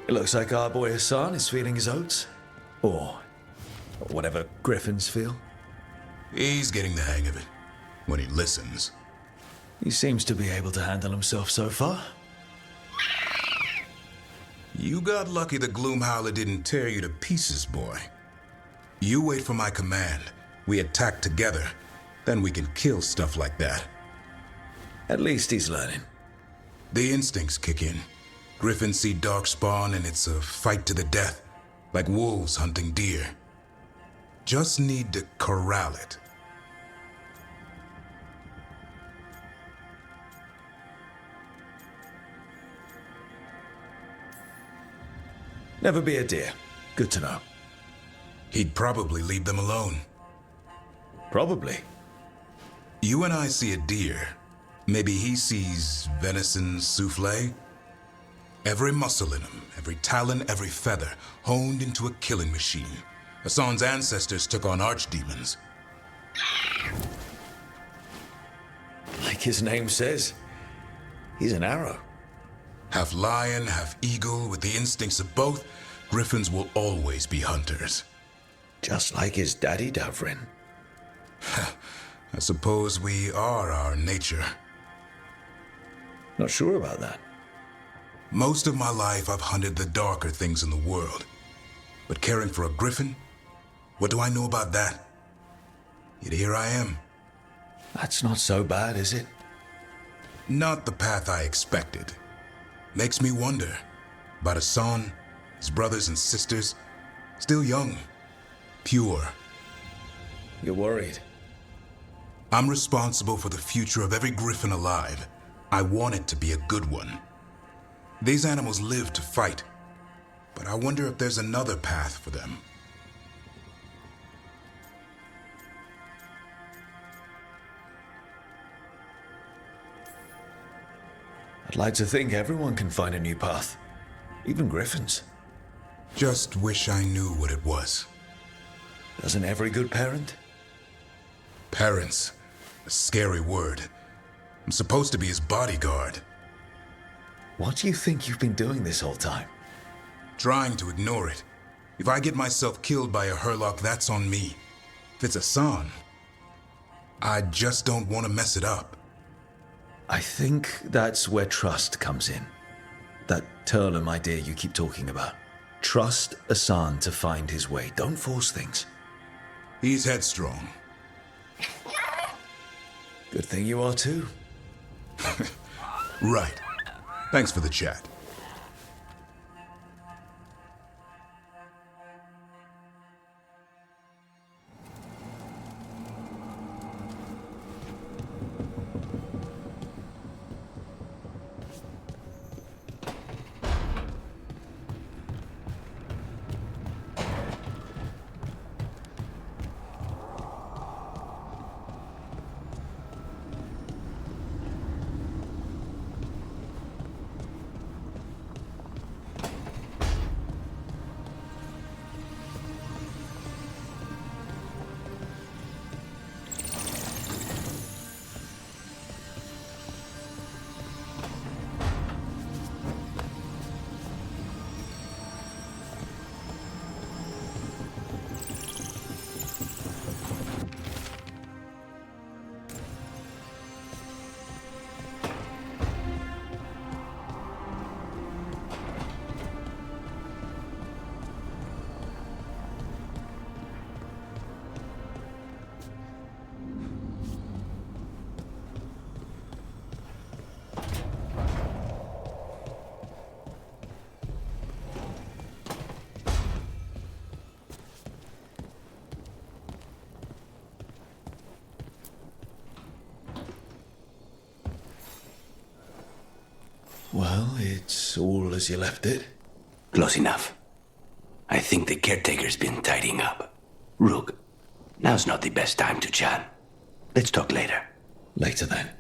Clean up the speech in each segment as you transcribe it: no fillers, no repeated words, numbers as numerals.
It looks like our boy Hassan is feeling his oats. Or whatever griffins feel. He's getting the hang of it. When he listens. He seems to be able to handle himself so far. You got lucky the Gloomhowler didn't tear you to pieces, boy. You wait for my command. We attack together. Then we can kill stuff like that. At least he's learning. The instincts kick in. Griffins see darkspawn and it's a fight to the death. Like wolves hunting deer. Just need to corral it. Never be a deer. Good to know. He'd probably leave them alone. Probably. You and I see a deer. Maybe he sees venison souffle. Every muscle in him, every talon, every feather, honed into a killing machine. Hassan's ancestors took on archdemons. Like his name says, he's an arrow. Half lion, half eagle, with the instincts of both, griffins will always be hunters. Just like his daddy, Davrin. I suppose we are our nature. Not sure about that. Most of my life I've hunted the darker things in the world. But caring for a griffin? What do I know about that? Yet here I am. That's not so bad, is it? Not the path I expected. Makes me wonder about Hassan, his brothers and sisters, still young, pure. You're worried. I'm responsible for the future of every griffin alive. I want it to be a good one. These animals live to fight, but I wonder if there's another path for them. I'd like to think everyone can find a new path. Even griffins. Just wish I knew what it was. Doesn't every good parent? Parents. A scary word. I'm supposed to be his bodyguard. What do you think you've been doing this whole time? Trying to ignore it. If I get myself killed by a Hurlock, that's on me. If it's Hassan, I just don't want to mess it up. I think that's where trust comes in. That Turlum idea you keep talking about. Trust Hassan to find his way. Don't force things. He's headstrong. Good thing you are too. Right. Thanks for the chat. Well, it's all as you left it. Close enough. I think the caretaker's been tidying up. Rook, now's not the best time to chat. Let's talk later. Later then.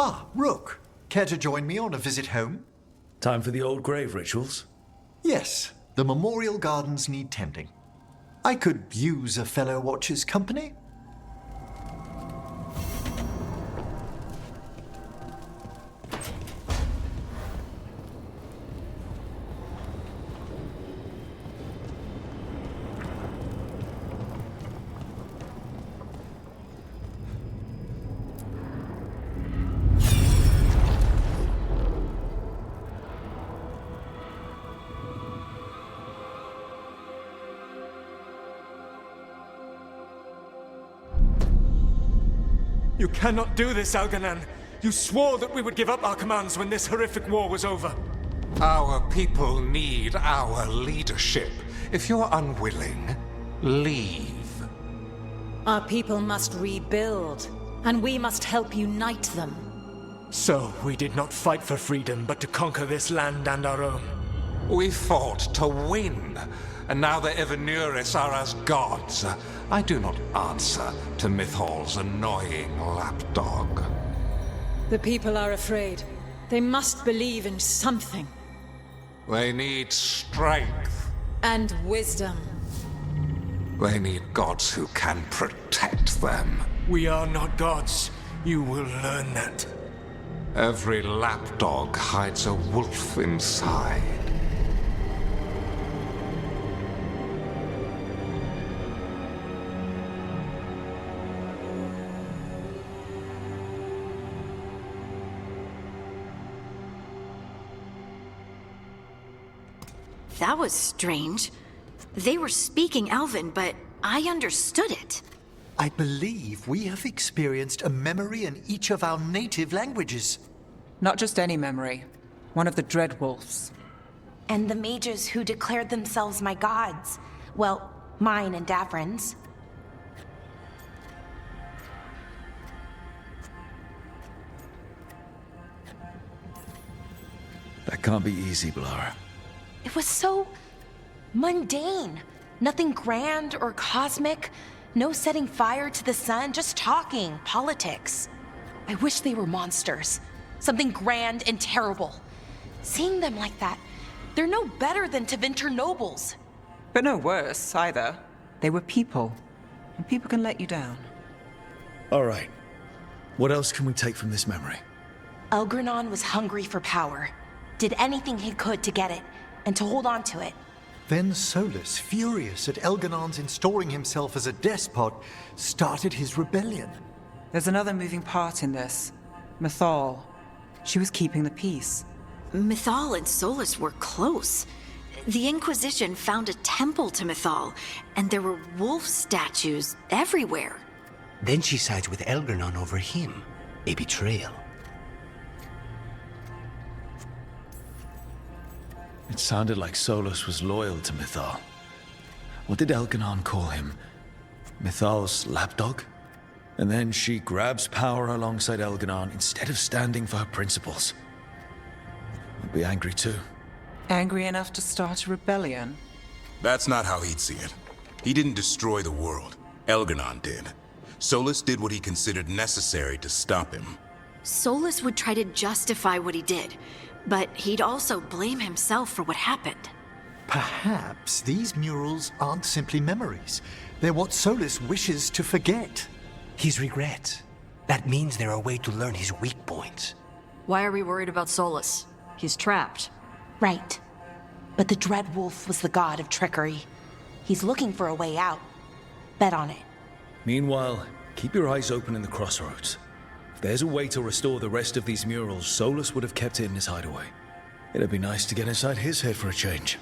Ah, Rook. Care to join me on a visit home? Time for the old grave rituals? Yes, the memorial gardens need tending. I could use a fellow watcher's company. You cannot do this, Algernon. You swore that we would give up our commands when this horrific war was over. Our people need our leadership. If you're unwilling, leave. Our people must rebuild, and we must help unite them. So, we did not fight for freedom, but to conquer this land and our own. We fought to win, and now the Evenuris are as gods. I do not answer to Mythal's annoying lapdog. The people are afraid. They must believe in something. They need strength. And wisdom. They need gods who can protect them. We are not gods. You will learn that. Every lapdog hides a wolf inside. That was strange. They were speaking Elven, but I understood it. I believe we have experienced a memory in each of our native languages. Not just any memory. One of the Dread Wolves. And the mages who declared themselves my gods. Well, mine and Davrin's. That can't be easy, Blara. It was so mundane. Nothing grand or cosmic. No setting fire to the sun, just talking, politics. I wish they were monsters. Something grand and terrible. Seeing them like that, they're no better than Tevinter nobles. But no worse, either. They were people. And people can let you down. All right. What else can we take from this memory? Elgranon was hungry for power. Did anything he could to get it, and to hold on to it. Then Solus, furious at Elganon's installing himself as a despot, started his rebellion. There's another moving part in this. Mythal. She was keeping the peace. Mythal and Solus were close. The Inquisition found a temple to Mythal, and there were wolf statues everywhere. Then she sides with Elgernon over him. A betrayal. It sounded like Solus was loyal to Mythal. What did Elganon call him? Mythal's lapdog? And then she grabs power alongside Elganon instead of standing for her principles. I'd be angry too. Angry enough to start a rebellion? That's not how he'd see it. He didn't destroy the world. Elganon did. Solus did what he considered necessary to stop him. Solus would try to justify what he did, but he'd also blame himself for what happened. Perhaps these murals aren't simply memories. They're what Solus wishes to forget. His regret. That means they're a way to learn his weak points. Why are we worried about Solus? He's trapped. Right. But the Dread Wolf was the god of trickery. He's looking for a way out. Bet on it. Meanwhile, keep your eyes open in the crossroads. If there's a way to restore the rest of these murals, Solus would have kept it in his hideaway. It'd be nice to get inside his head for a change.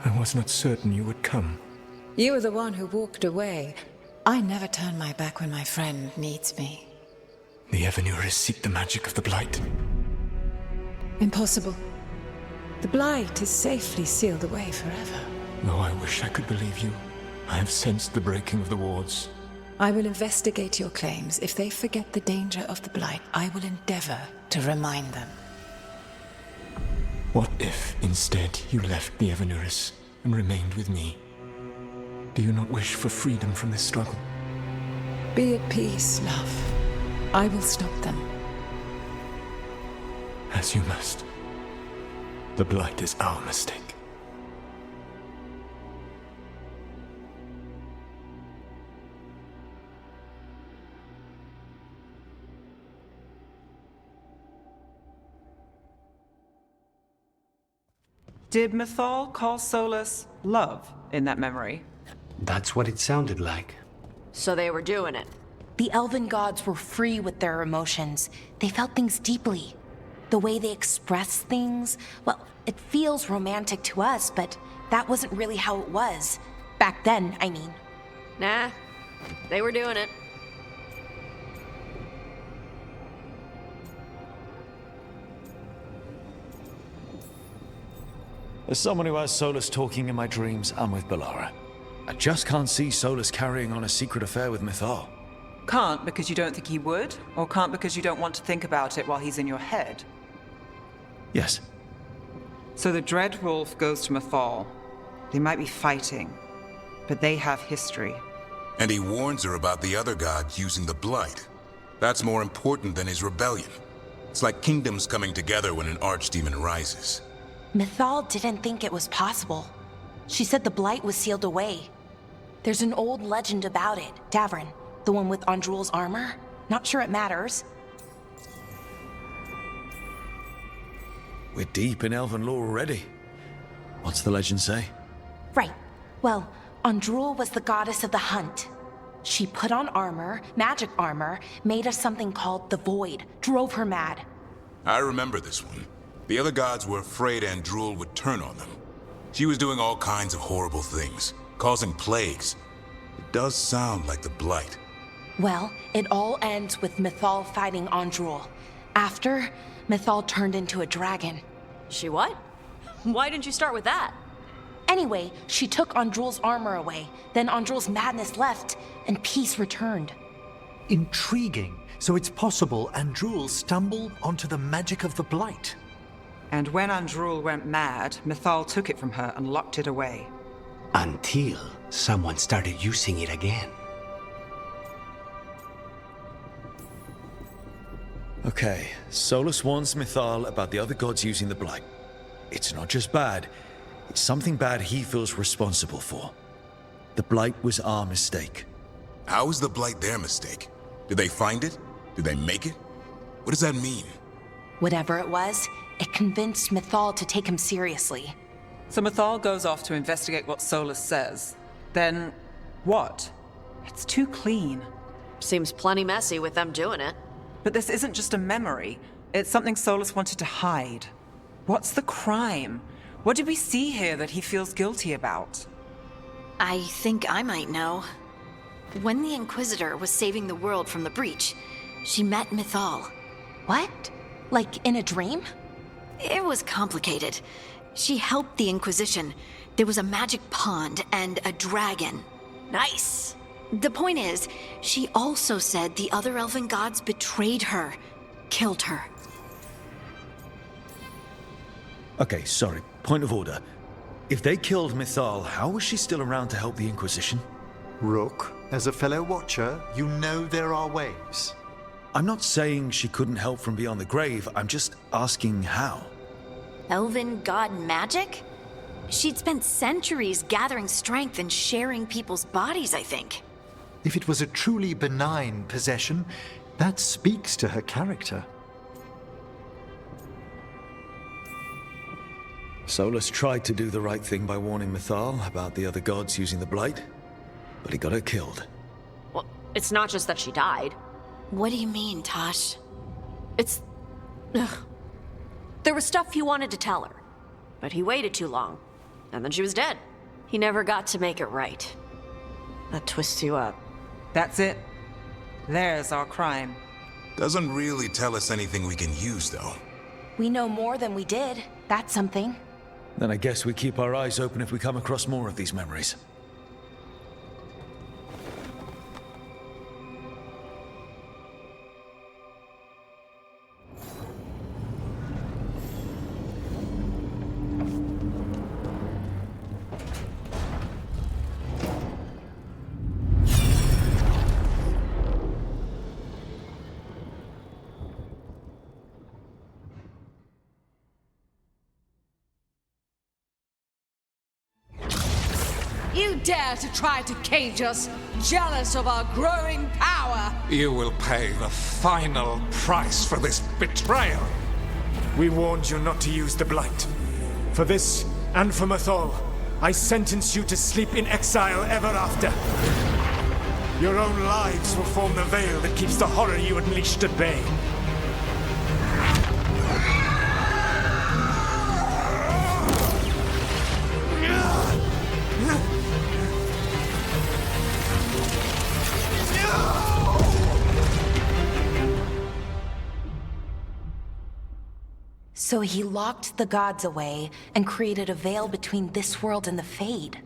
I was not certain you would come. You were the one who walked away. I never turn my back when my friend needs me. The Evenuris seek the magic of the Blight. Impossible. The Blight is safely sealed away forever. Though I wish I could believe you, I have sensed the breaking of the wards. I will investigate your claims. If they forget the danger of the Blight, I will endeavor to remind them. What if, instead, you left the Evenuris and remained with me? Do you not wish for freedom from this struggle? Be at peace, love. I will stop them. As you must. The Blight is our mistake. Did Mythal call Solus love in that memory? That's what it sounded like. So they were doing it. The elven gods were free with their emotions. They felt things deeply. The way they expressed things, well, it feels romantic to us, but that wasn't really how it was. Back then, I mean. Nah, they were doing it. As someone who has Solus talking in my dreams, I'm with Balara. I just can't see Solus carrying on a secret affair with Mythal. Can't because you don't think he would? Or can't because you don't want to think about it while he's in your head? Yes. So the Dread Wolf goes to Mythal. They might be fighting, but they have history. And he warns her about the other gods using the Blight. That's more important than his rebellion. It's like kingdoms coming together when an archdemon rises. Mythal didn't think it was possible. She said the Blight was sealed away. There's an old legend about it. Davrin, the one with Andrul's armor. Not sure it matters. We're deep in elven lore already. What's the legend say? Right. Well, Andrul was the goddess of the hunt. She put on armor, magic armor, made of something called the Void, drove her mad. I remember this one. The other gods were afraid Andrul would turn on them. She was doing all kinds of horrible things, causing plagues. It does sound like the Blight. Well, it all ends with Mythal fighting Andrul. After, Mythal turned into a dragon. She what? Why didn't you start with that? Anyway, she took Andrul's armor away. Then Andrul's madness left, and peace returned. Intriguing. So it's possible Andrul stumbled onto the magic of the Blight. And when Andrul went mad, Mythal took it from her and locked it away. Until someone started using it again. Okay, Solus warns Mythal about the other gods using the Blight. It's not just bad, it's something bad he feels responsible for. The Blight was our mistake. How is the Blight their mistake? Did they find it? Did they make it? What does that mean? Whatever it was, it convinced Mythal to take him seriously. So Mythal goes off to investigate what Solus says. Then, what? It's too clean. Seems plenty messy with them doing it. But this isn't just a memory. It's something Solus wanted to hide. What's the crime? What did we see here that he feels guilty about? I think I might know. When the Inquisitor was saving the world from the breach, she met Mythal. What? Like in a dream? It was complicated. She helped the Inquisition. There was a magic pond and a dragon. Nice. The point is, she also said the other elven gods betrayed her, killed her. Okay, sorry. Point of order. If they killed Mythal, how was she still around to help the Inquisition? Rook, as a fellow watcher, you know there are ways. I'm not saying she couldn't help from beyond the grave, I'm just asking how. Elven god magic? She'd spent centuries gathering strength and sharing people's bodies, I think. If it was a truly benign possession, that speaks to her character. Solus tried to do the right thing by warning Mythal about the other gods using the Blight, but he got her killed. Well, it's not just that she died. What do you mean, Tosh? It's... Ugh. There was stuff he wanted to tell her, but he waited too long, and then she was dead. He never got to make it right. That twists you up. That's it. There's our crime. Doesn't really tell us anything we can use, though. We know more than we did. That's something. Then I guess we keep our eyes open if we come across more of these memories. You dare to try to cage us, jealous of our growing power! You will pay the final price for this betrayal. We warned you not to use the Blight. For this, and for Mythal, I sentence you to sleep in exile ever after. Your own lives will form the veil that keeps the horror you unleashed at bay. So he locked the gods away and created a veil between this world and the Fade.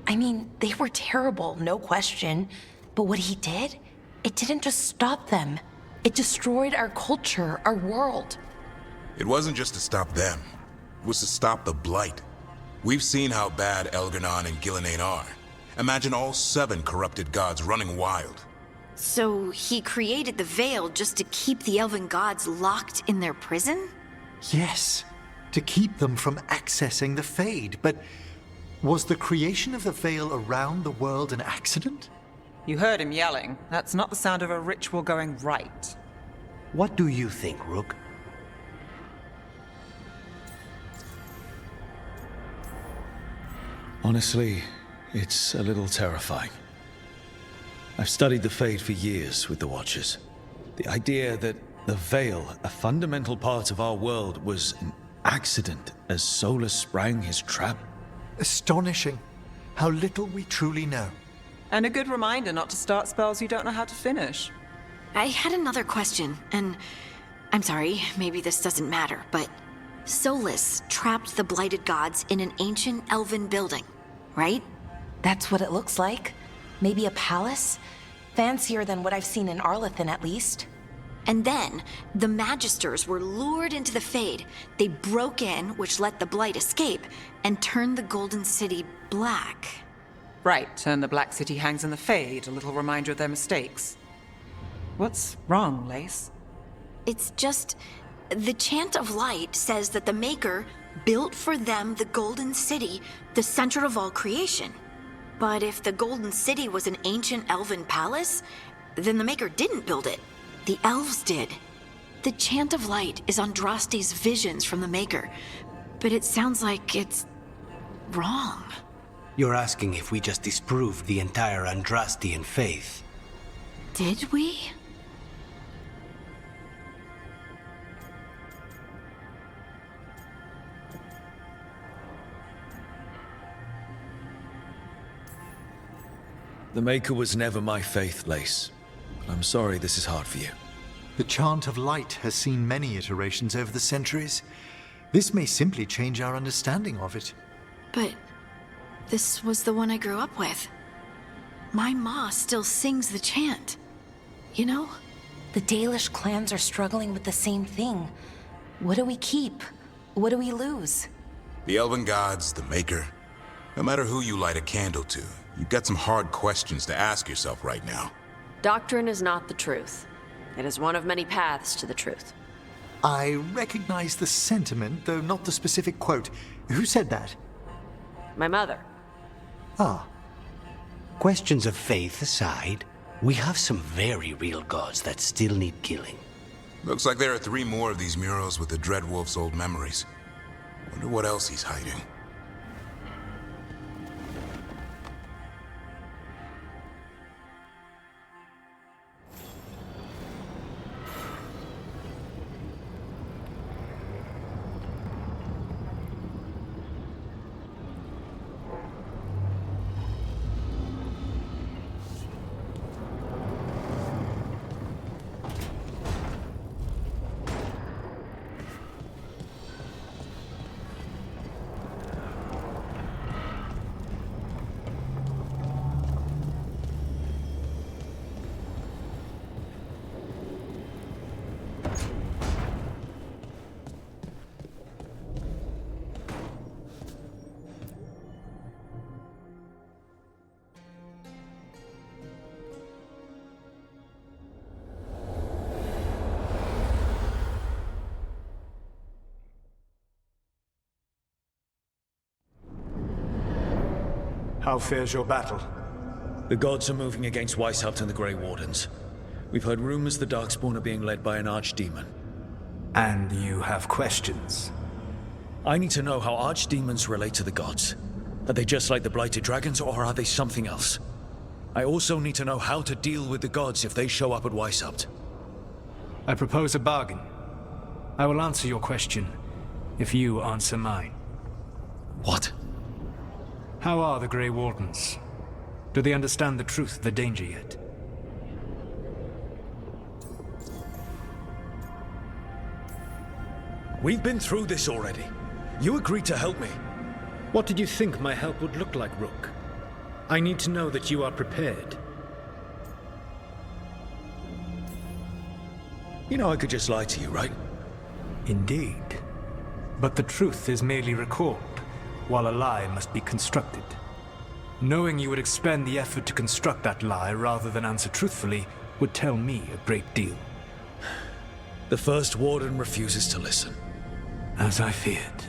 I mean, they were terrible, no question. But what he did, it didn't just stop them. It destroyed our culture, our world. It wasn't just to stop them. It was to stop the Blight. We've seen how bad Elganon and Gillenane are. Imagine all 7 corrupted gods running wild. So he created the veil just to keep the elven gods locked in their prison? Yes, to keep them from accessing the Fade. But was the creation of the veil around the world an accident? You heard him yelling. That's not the sound of a ritual going right. What do you think, Rook? Honestly, it's a little terrifying. I've studied the Fade for years with the Watchers. The idea that the Veil, a fundamental part of our world, was an accident as Solus sprang his trap. Astonishing. How little we truly know. And a good reminder not to start spells you don't know how to finish. I had another question, and I'm sorry, maybe this doesn't matter, but Solus trapped the blighted gods in an ancient elven building, right? That's what it looks like. Maybe a palace? Fancier than what I've seen in Arlethan, at least. And then, the Magisters were lured into the Fade. They broke in, which let the Blight escape, and turned the Golden City black. Right, and the Black City hangs in the Fade, a little reminder of their mistakes. What's wrong, Lace? It's just... the Chant of Light says that the Maker built for them the Golden City, the center of all creation. But if the Golden City was an ancient elven palace, then the Maker didn't build it. The elves did. The Chant of Light is Andraste's visions from the Maker, but it sounds like it's wrong. You're asking if we just disproved the entire Andrastian faith. Did we? The Maker was never my faith, Lace. But I'm sorry this is hard for you. The Chant of Light has seen many iterations over the centuries. This may simply change our understanding of it. But this was the one I grew up with. My ma still sings the chant. You know? The Dalish clans are struggling with the same thing. What do we keep? What do we lose? The elven gods, the Maker. No matter who you light a candle to, you've got some hard questions to ask yourself right now. Doctrine is not the truth. It is one of many paths to the truth. I recognize the sentiment, though not the specific quote. Who said that? My mother. Ah. Questions of faith aside, we have some very real gods that still need killing. Looks like there are 3 more of these murals with the Dreadwolf's old memories. Wonder what else he's hiding. How fares your battle? The gods are moving against Weishaupt and the Grey Wardens. We've heard rumors the Darkspawn are being led by an archdemon. And you have questions? I need to know how archdemons relate to the gods. Are they just like the Blighted Dragons, or are they something else? I also need to know how to deal with the gods if they show up at Weishaupt. I propose a bargain. I will answer your question if you answer mine. What? How are the Grey Wardens? Do they understand the truth of the danger yet? We've been through this already. You agreed to help me. What did you think my help would look like, Rook? I need to know that you are prepared. You know I could just lie to you, right? Indeed. But the truth is merely recalled, while a lie must be constructed. Knowing you would expend the effort to construct that lie rather than answer truthfully would tell me a great deal. The First Warden refuses to listen. As I feared.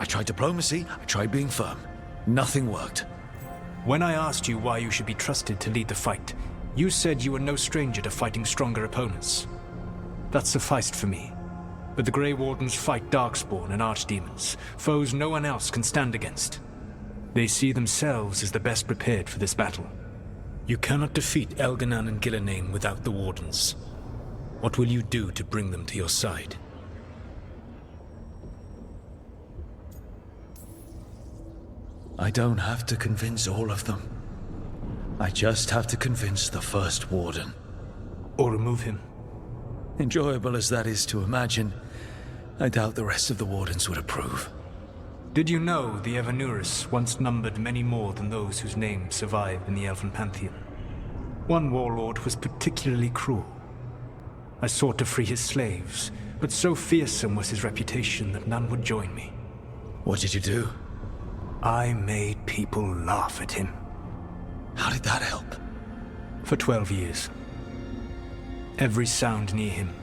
I tried diplomacy, I tried being firm. Nothing worked. When I asked you why you should be trusted to lead the fight, you said you were no stranger to fighting stronger opponents. That sufficed for me. But the Grey Wardens fight Darkspawn and Archdemons, foes no one else can stand against. They see themselves as the best prepared for this battle. You cannot defeat Elganan and Gillenane without the Wardens. What will you do to bring them to your side? I don't have to convince all of them. I just have to convince the First Warden. Or remove him. Enjoyable as that is to imagine, I doubt the rest of the Wardens would approve. Did you know the Evanurus once numbered many more than those whose names survive in the Elven Pantheon? One warlord was particularly cruel. I sought to free his slaves, but so fearsome was his reputation that none would join me. What did you do? I made people laugh at him. How did that help? For 12 years. Every sound near him,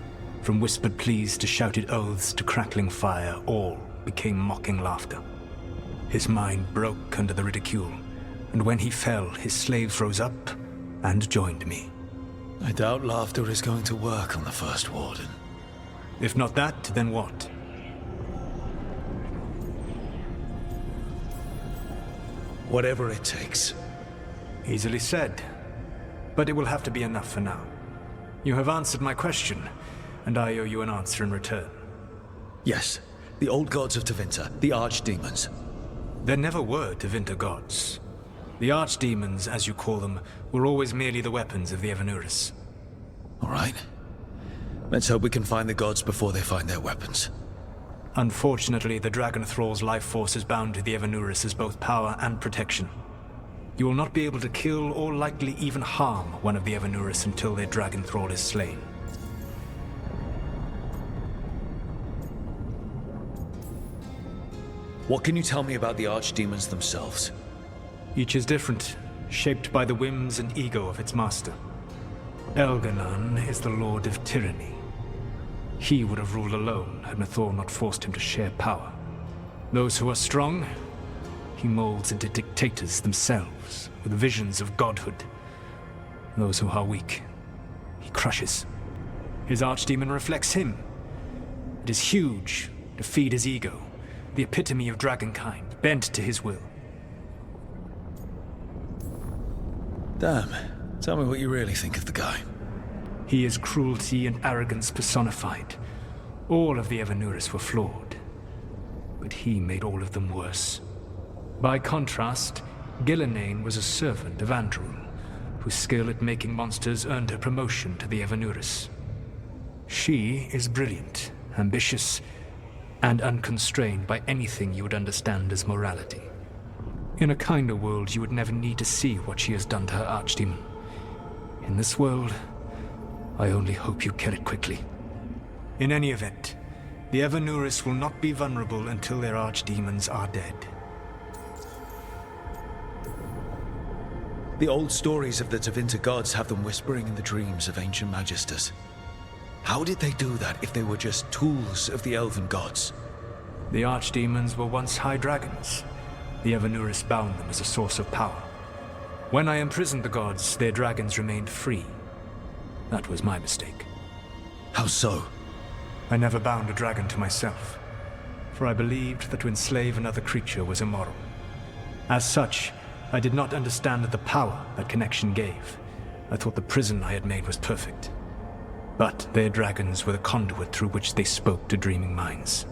from whispered pleas to shouted oaths to crackling fire, all became mocking laughter. His mind broke under the ridicule, and when he fell, his slaves rose up and joined me. I doubt laughter is going to work on the First Warden. If not that, then what? Whatever it takes. Easily said, but it will have to be enough for now. You have answered my question, and I owe you an answer in return. Yes, the old gods of Tevinter, the archdemons. There never were Tevinter gods. The archdemons, as you call them, were always merely the weapons of the Evanurus. All right. Let's hope we can find the gods before they find their weapons. Unfortunately, the Dragon Thrall's life force is bound to the Evanurus as both power and protection. You will not be able to kill or likely even harm one of the Evanurus until their Dragon Thrall is slain. What can you tell me about the archdemons themselves? Each is different, shaped by the whims and ego of its master. Elganon is the lord of tyranny. He would have ruled alone had Mythal not forced him to share power. Those who are strong, he molds into dictators themselves, with visions of godhood. Those who are weak, he crushes. His archdemon reflects him. It is huge, to feed his ego, the epitome of dragonkind, bent to his will. Damn. Tell me what you really think of the guy. He is cruelty and arrogance personified. All of the Evanuris were flawed, but he made all of them worse. By contrast, Gillenane was a servant of Andrul, whose skill at making monsters earned her promotion to the Evanuris. She is brilliant, ambitious, and unconstrained by anything you would understand as morality. In a kinder world, you would never need to see what she has done to her archdemon. In this world, I only hope you kill it quickly. In any event, the Evanuris will not be vulnerable until their archdemons are dead. The old stories of the Tevinter gods have them whispering in the dreams of ancient magisters. How did they do that if they were just tools of the elven gods? The archdemons were once high dragons. The Evanuris bound them as a source of power. When I imprisoned the gods, their dragons remained free. That was my mistake. How so? I never bound a dragon to myself, for I believed that to enslave another creature was immoral. As such, I did not understand the power that connection gave. I thought the prison I had made was perfect. But their dragons were the conduit through which they spoke to dreaming minds.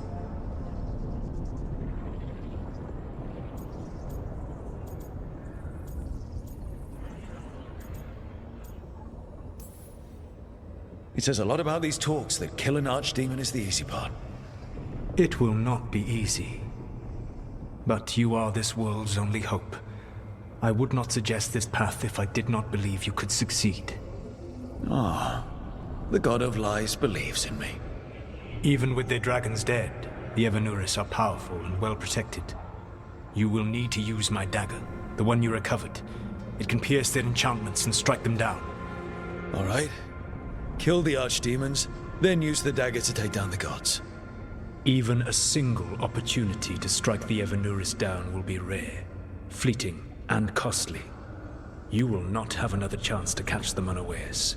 It says a lot about these talks that killing an archdemon is the easy part. It will not be easy. But you are this world's only hope. I would not suggest this path if I did not believe you could succeed. Ah, the god of lies believes in me. Even with their dragons dead, the Evanuris are powerful and well protected. You will need to use my dagger, the one you recovered. It can pierce their enchantments and strike them down. All right. Kill the archdemons, then use the dagger to take down the gods. Even a single opportunity to strike the Evanuris down will be rare, fleeting, and costly. You will not have another chance to catch them unawares.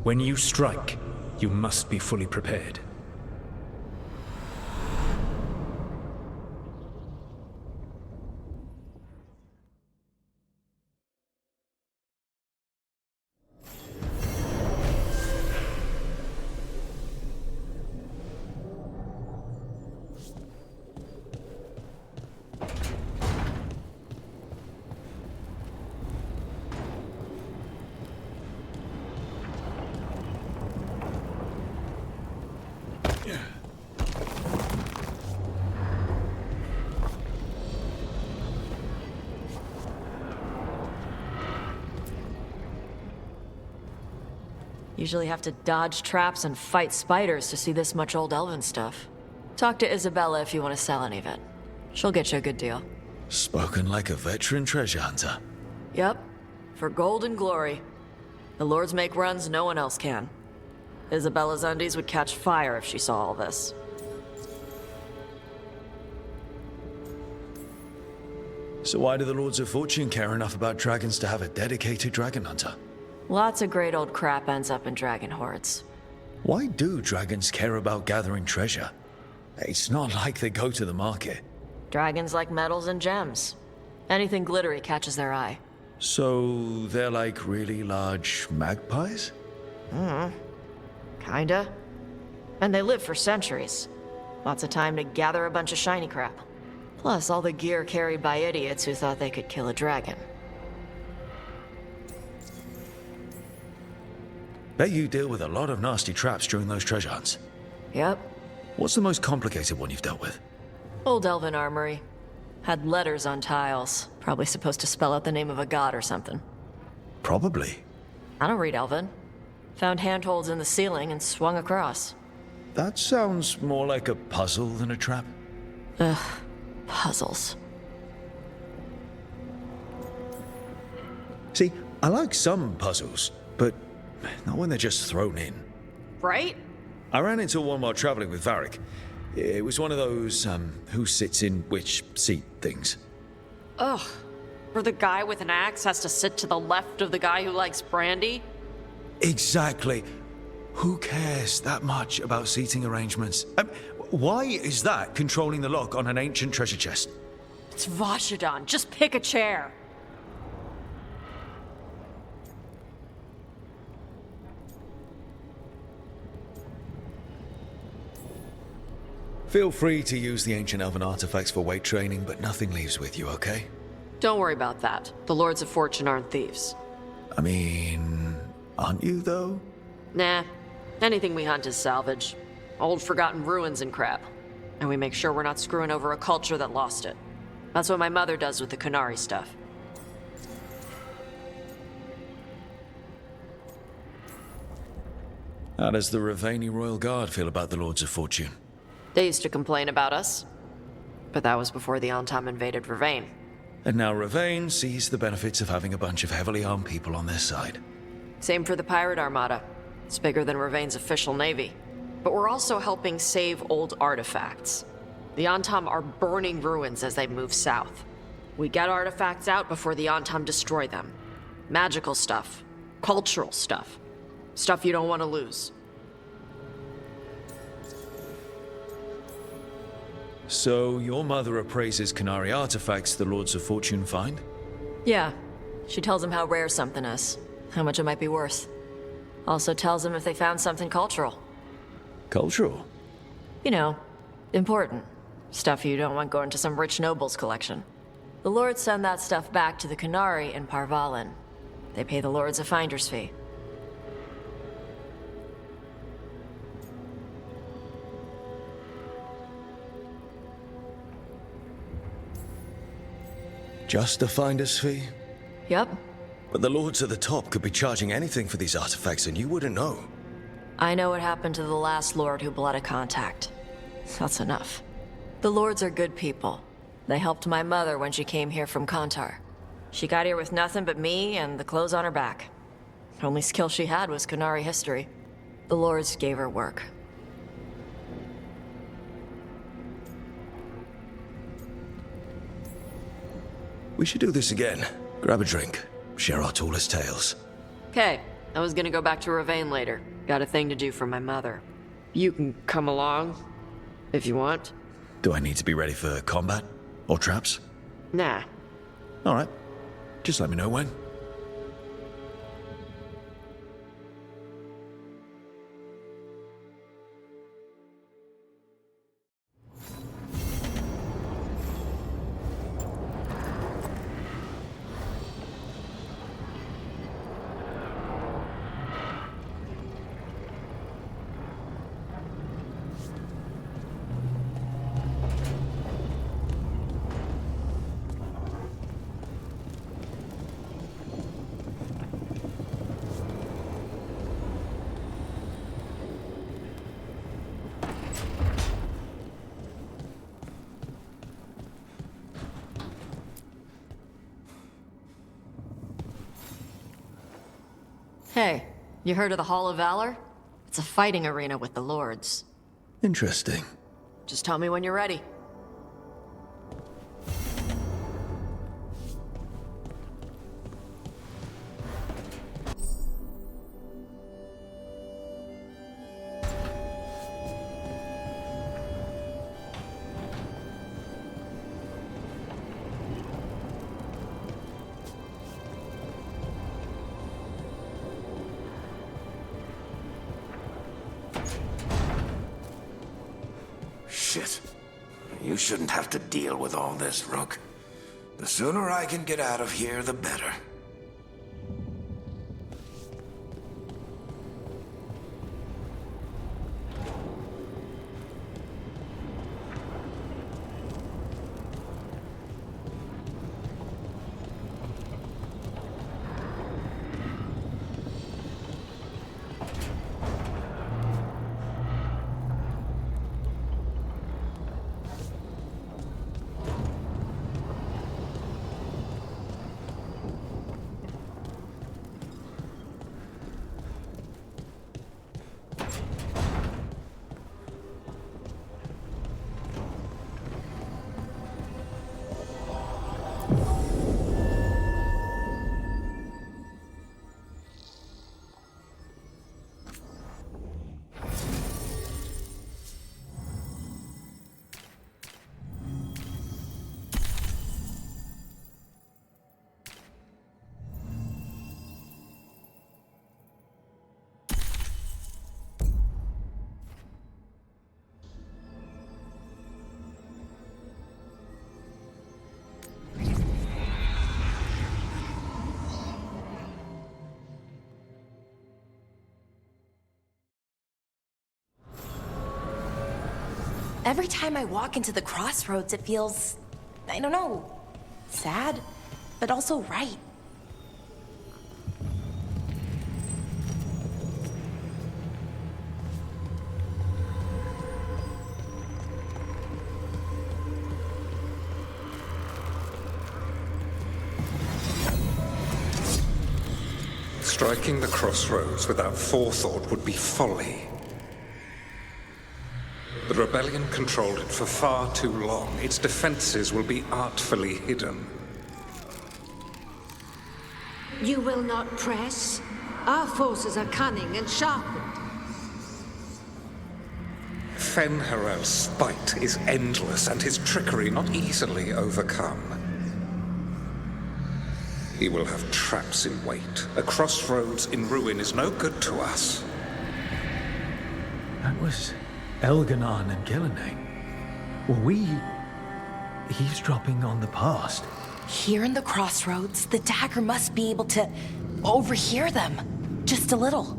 When you strike, you must be fully prepared. Usually have to dodge traps and fight spiders to see this much old elven stuff. Talk to Isabella if you want to sell any of it. She'll get you a good deal. Spoken like a veteran treasure hunter. Yep. For gold and glory. The lords make runs no one else can. Isabella's undies would catch fire if she saw all this. So why do the Lords of Fortune care enough about dragons to have a dedicated dragon hunter? Lots of great old crap ends up in dragon hordes. Why do dragons care about gathering treasure? It's not like they go to the market. Dragons like metals and gems. Anything glittery catches their eye. So they're like really large magpies? Kinda. And they live for centuries. Lots of time to gather a bunch of shiny crap. Plus all the gear carried by idiots who thought they could kill a dragon. Bet you deal with a lot of nasty traps during those treasure hunts. Yep. What's the most complicated one you've dealt with? Old elven armory. Had letters on tiles. Probably supposed to spell out the name of a god or something. Probably. I don't read elven. Found handholds in the ceiling and swung across. That sounds more like a puzzle than a trap. Ugh. Puzzles. See, I like some puzzles, but not when they're just thrown in. Right? I ran into one while traveling with Varric. It was one of those, who sits in which seat things. Ugh. Where the guy with an axe has to sit to the left of the guy who likes brandy? Exactly. Who cares that much about seating arrangements? Why is that controlling the lock on an ancient treasure chest? It's Vashidon. Just pick a chair. Feel free to use the ancient elven artifacts for weight training, but nothing leaves with you, okay? Don't worry about that. The Lords of Fortune aren't thieves. I mean, aren't you, though? Nah. Anything we hunt is salvage. Old forgotten ruins and crap. And we make sure we're not screwing over a culture that lost it. That's what my mother does with the Kunari stuff. How does the Ravani Royal Guard feel about the Lords of Fortune? They used to complain about us. But that was before the Antam invaded Ravane. And now Ravane sees the benefits of having a bunch of heavily armed people on their side. Same for the Pirate Armada. It's bigger than Ravane's official navy. But we're also helping save old artifacts. The Antam are burning ruins as they move south. We get artifacts out before the Antam destroy them. Magical stuff. Cultural stuff. Stuff you don't want to lose. So, your mother appraises Kunari artifacts the Lords of Fortune find? Yeah. She tells them how rare something is. How much it might be worth. Also tells them if they found something cultural. Cultural? You know, important. Stuff you don't want going to some rich noble's collection. The Lords send that stuff back to the Kunari in Parvalin. They pay the Lords a finder's fee. Just a finder's fee? Yep. But the Lords at the top could be charging anything for these artifacts and you wouldn't know. I know what happened to the last Lord who bled a contact. That's enough. The Lords are good people. They helped my mother when she came here from Kantar. She got here with nothing but me and the clothes on her back. The only skill she had was Kunari history. The Lords gave her work. We should do this again. Grab a drink. Share our tallest tales. Okay, I was gonna go back to Ravane later. Got a thing to do for my mother. You can come along, if you want. Do I need to be ready for combat? Or traps? Nah. Alright. Just let me know when. Hey, you heard of the Hall of Valor? It's a fighting arena with the Lords. Interesting. Just tell me when you're ready. Shit. You shouldn't have to deal with all this, Rook. The sooner I can get out of here, the better. Every time I walk into the crossroads, it feels, I don't know, sad, but also right. Striking the crossroads without forethought would be folly. The rebellion controlled it for far too long. Its defenses will be artfully hidden. You will not press? Our forces are cunning and sharpened. Fen'Harel's spite is endless and his trickery not easily overcome. He will have traps in wait. A crossroads in ruin is no good to us. That was Elganon and Gillenay. Were we eavesdropping on the past? Here in the crossroads, the dagger must be able to overhear them. Just a little.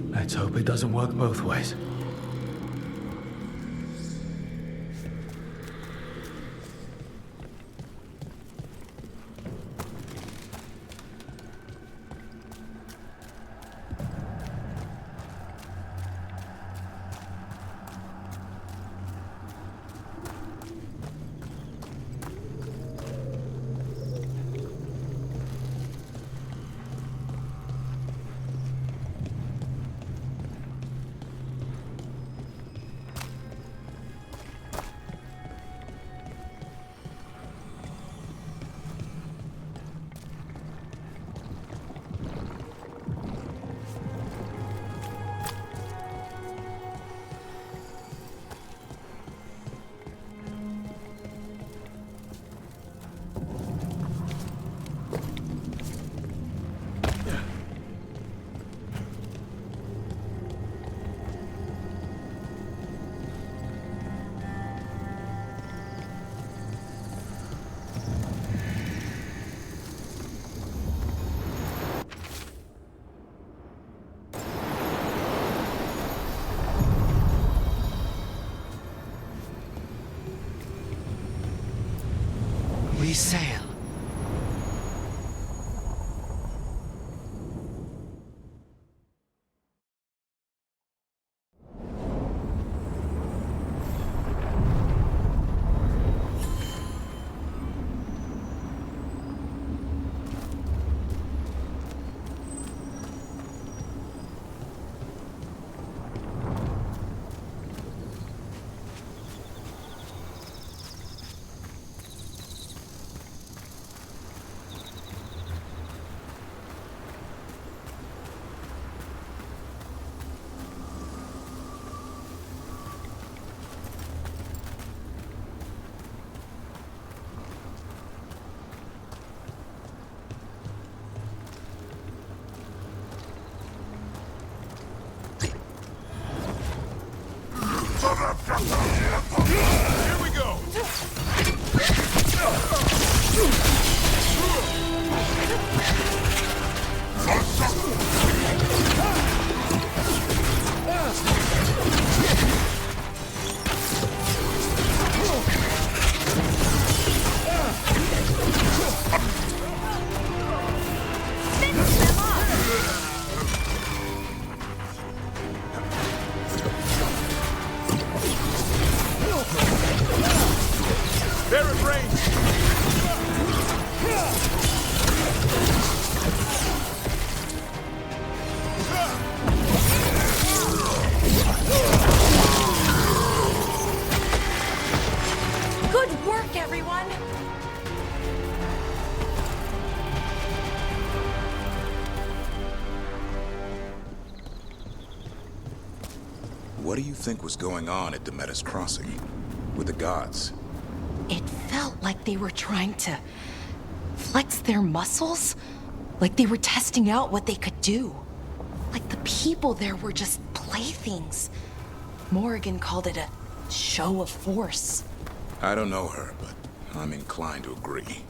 Let's hope it doesn't work both ways. We sail. Here we go! They're in range! Good work, everyone! What do you think was going on at Demeter's Crossing? With the gods? It felt like they were trying to flex their muscles. Like they were testing out what they could do. Like the people there were just playthings. Morrigan called it a show of force. I don't know her, but I'm inclined to agree.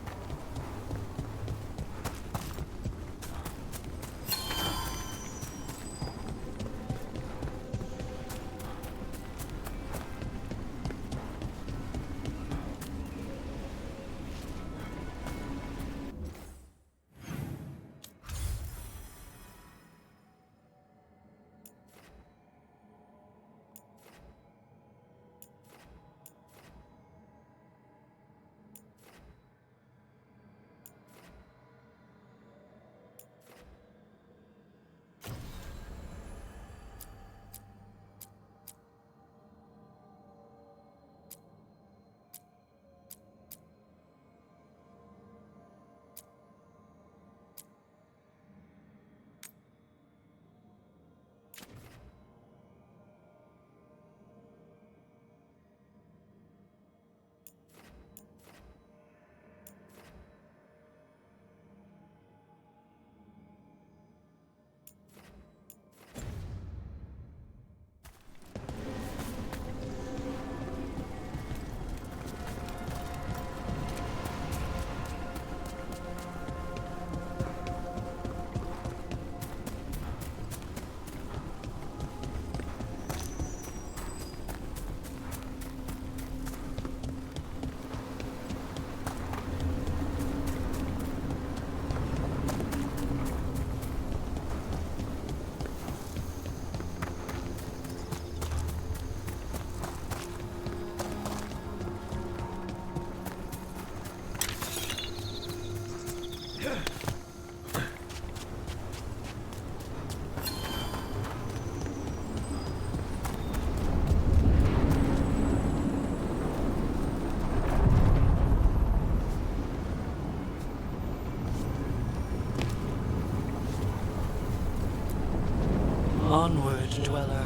word, Dweller.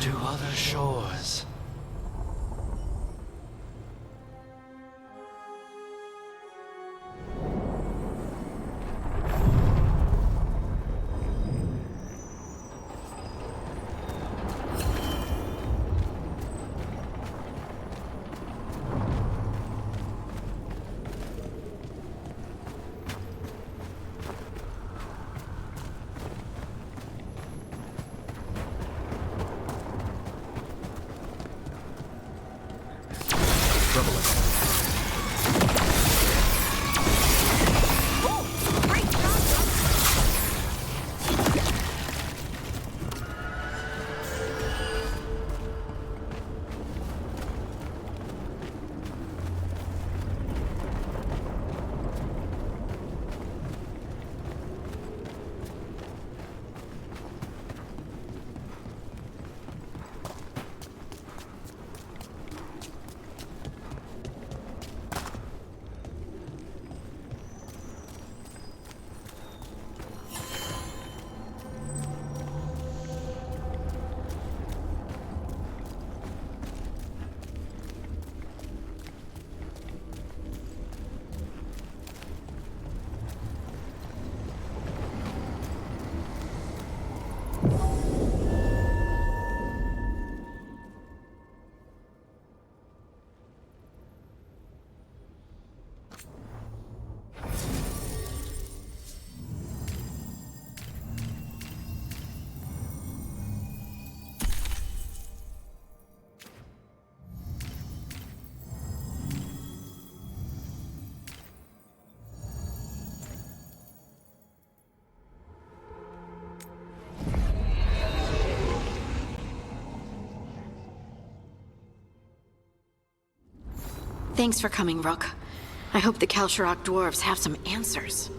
To other shores. Thanks for coming, Rook. I hope the Kalsharok dwarves have some answers.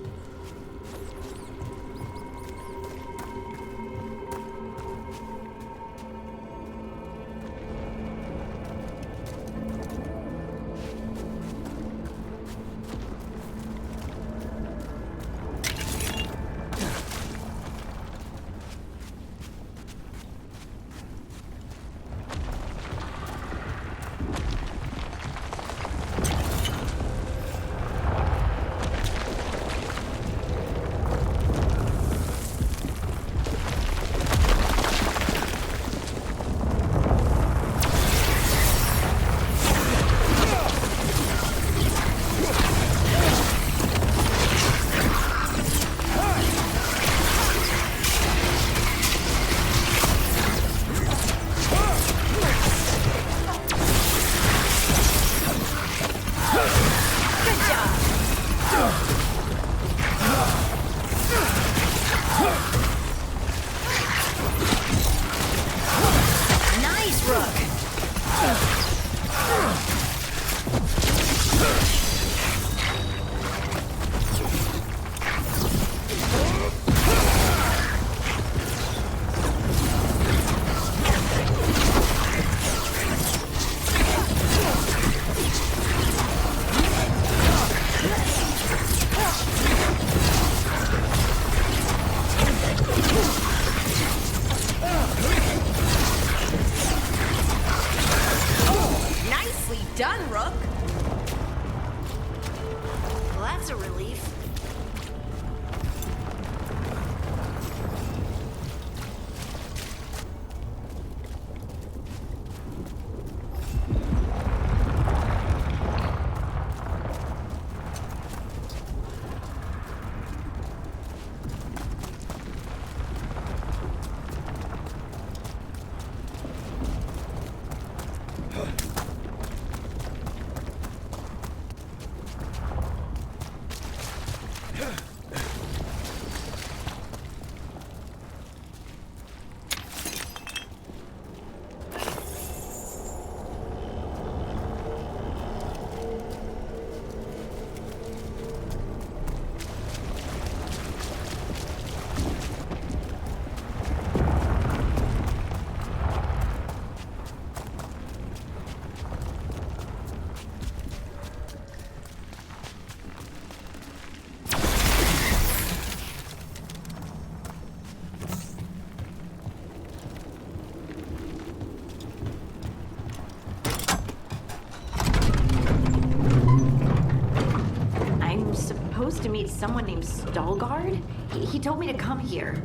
actually someone named Stalgard. He told me to come here.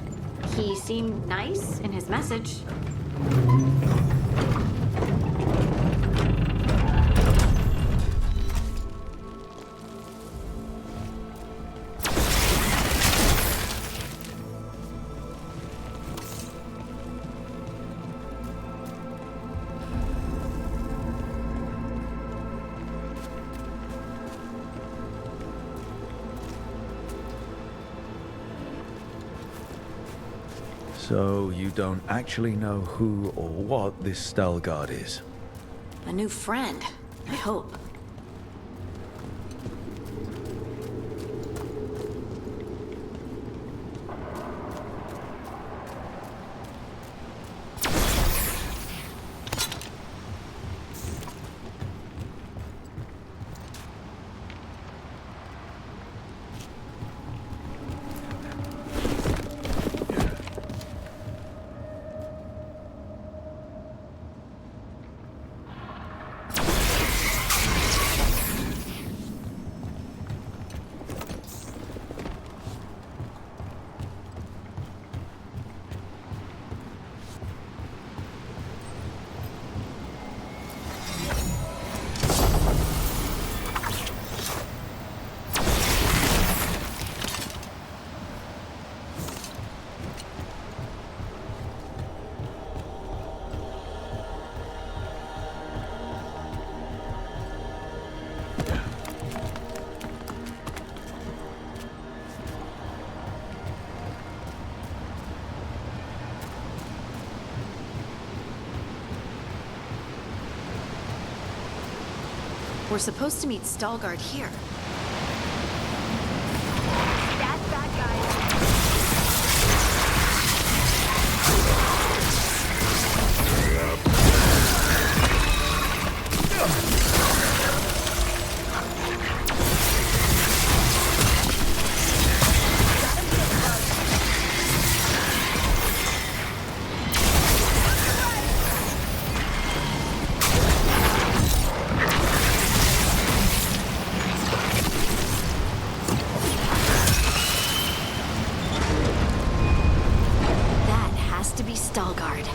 He seemed nice in his message. So you don't actually know who or what this Stalgard is? A new friend, I hope. We're supposed to meet Stalgard here. That's bad, Stalgard.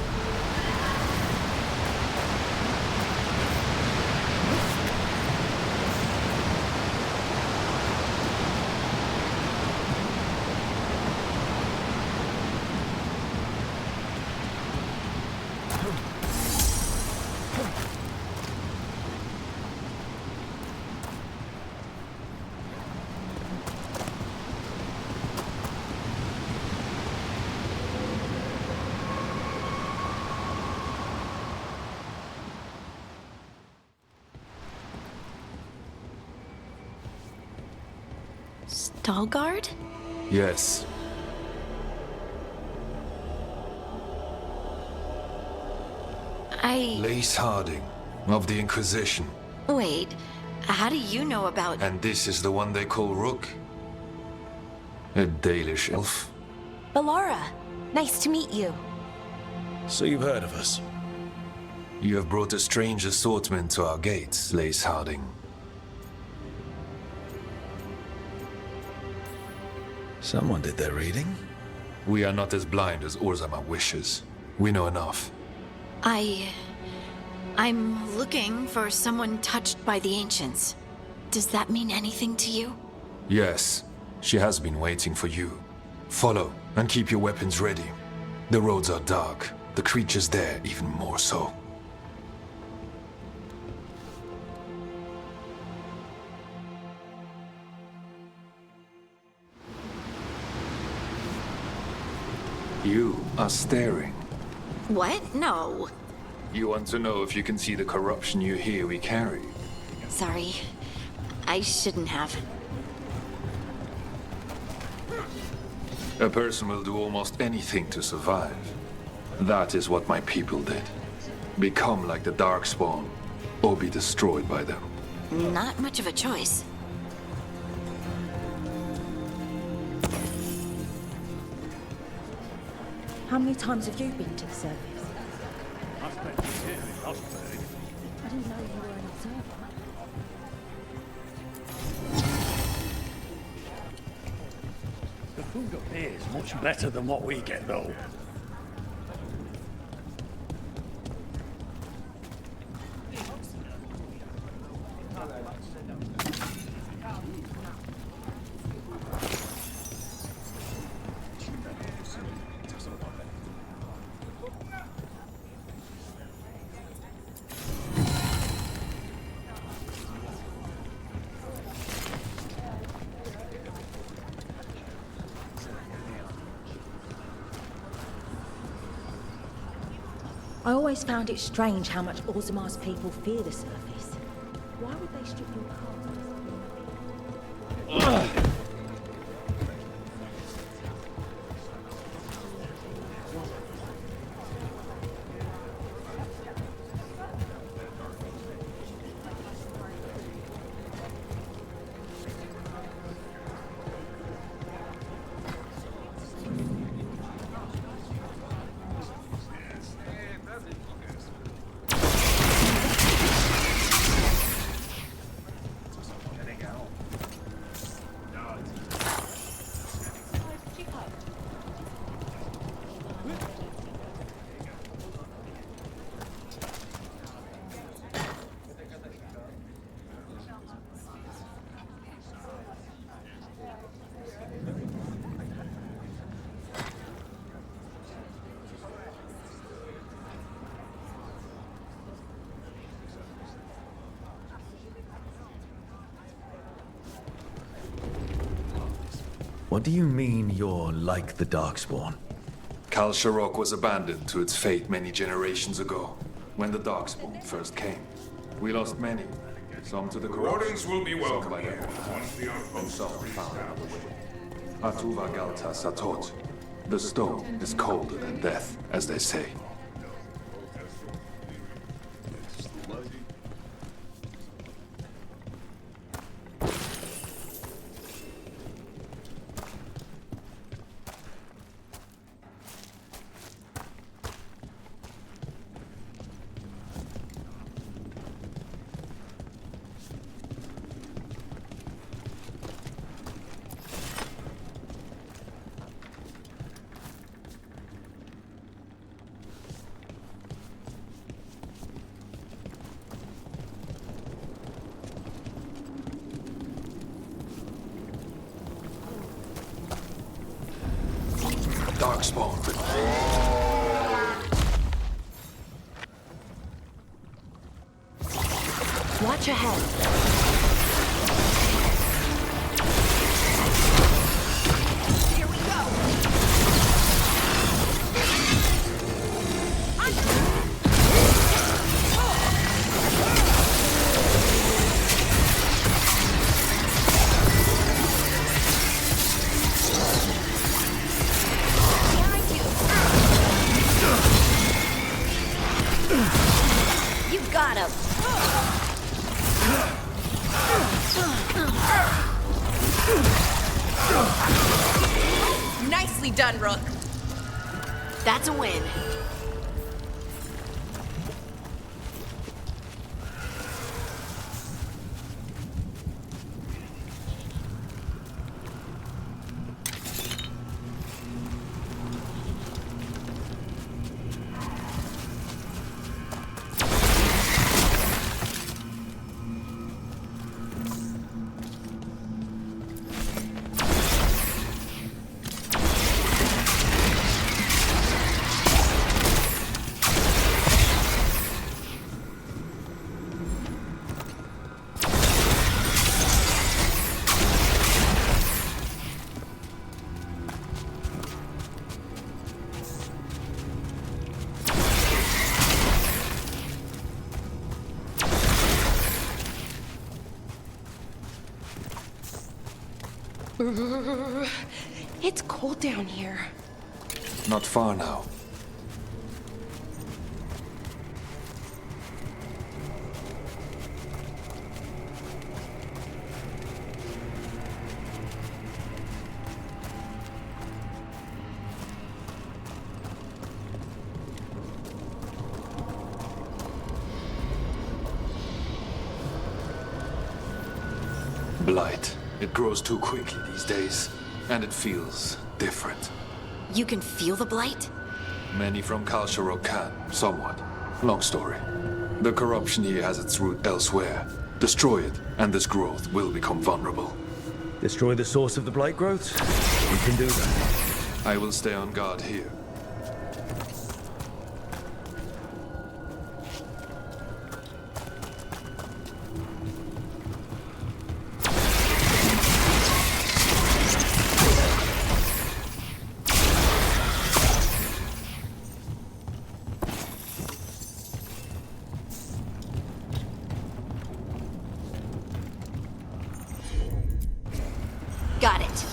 Stalgard? Yes. Lace Harding, of the Inquisition. Wait, how do you know about... And this is the one they call Rook? A Dalish elf? Balara, nice to meet you. So you've heard of us? You have brought a strange assortment to our gates, Lace Harding. Someone did their reading? We are not as blind as Orzama wishes. We know enough. I'm looking for someone touched by the Ancients. Does that mean anything to you? Yes, she has been waiting for you. Follow, and keep your weapons ready. The roads are dark, the creatures there even more so. You are staring. What? No. You want to know if you can see the corruption you hear we carry? Sorry. I shouldn't have. A person will do almost anything to survive. That is what my people did. Become like the Darkspawn, or be destroyed by them. Not much of a choice. How many times have you been to the service? I spent years here in Osberg. I didn't know you were an observer. Food up here is much better than what we get, though. I always found it strange how much Orzamar's people fear the surface. Why would they strip your cars? What do you mean you're like the Darkspawn? Kal Sharok was abandoned to its fate many generations ago, when the Darkspawn first came. We lost many, some to the corruption, Wardens will be welcome some by here, the once the and some outpost is found another way. established. Atuva Galta Satot. The stone is colder than death, as they say. Darkspawn. Watch ahead. Here we go! You got him. Nicely done, Rook. That's a win. It's cold down here. Not far now. Blight. It grows too quickly these days, and it feels different. You can feel the blight? Many from Kalsharok can, somewhat. Long story. The corruption here has its root elsewhere. Destroy it, and this growth will become vulnerable. Destroy the source of the blight growths? We can do that. I will stay on guard here. Got it.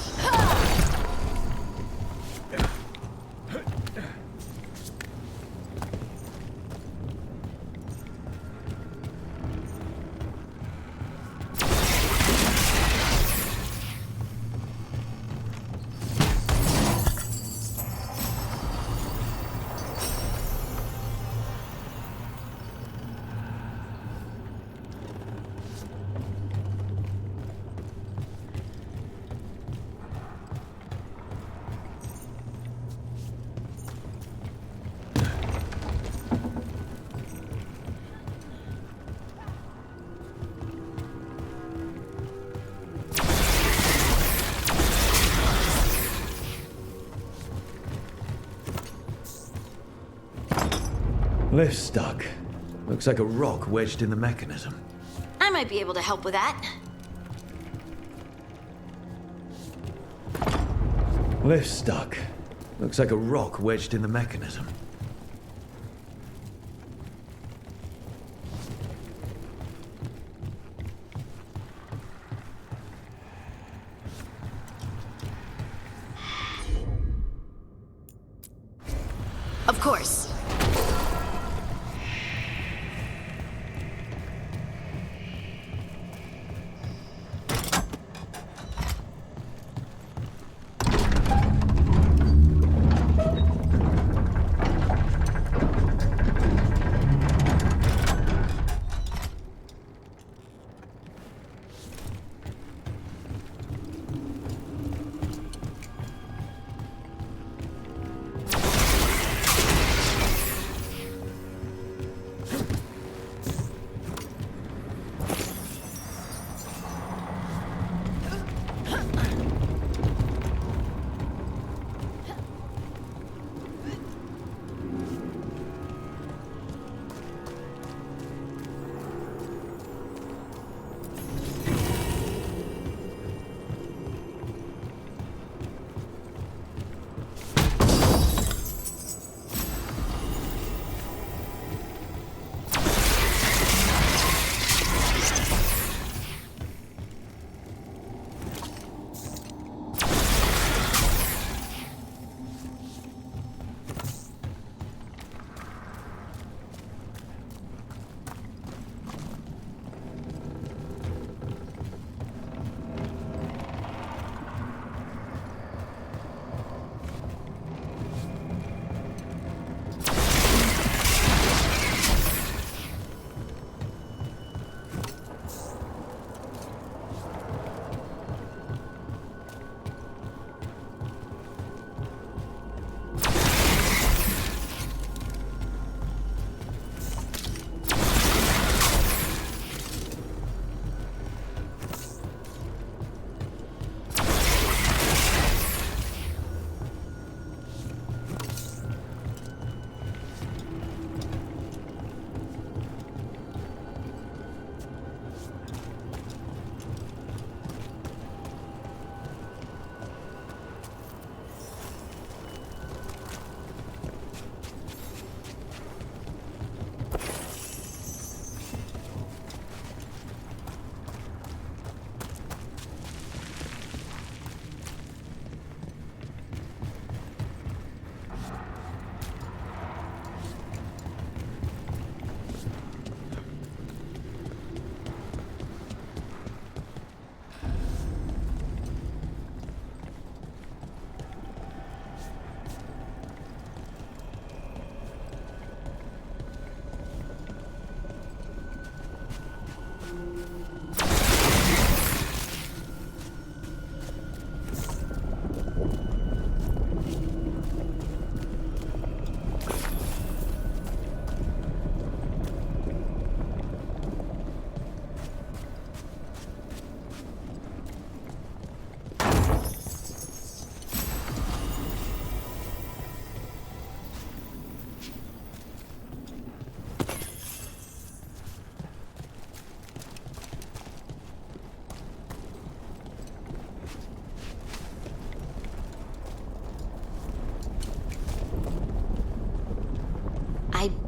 Lift's stuck. Looks like a rock wedged in the mechanism. I might be able to help with that. Lift's stuck. Looks like a rock wedged in the mechanism. Of course.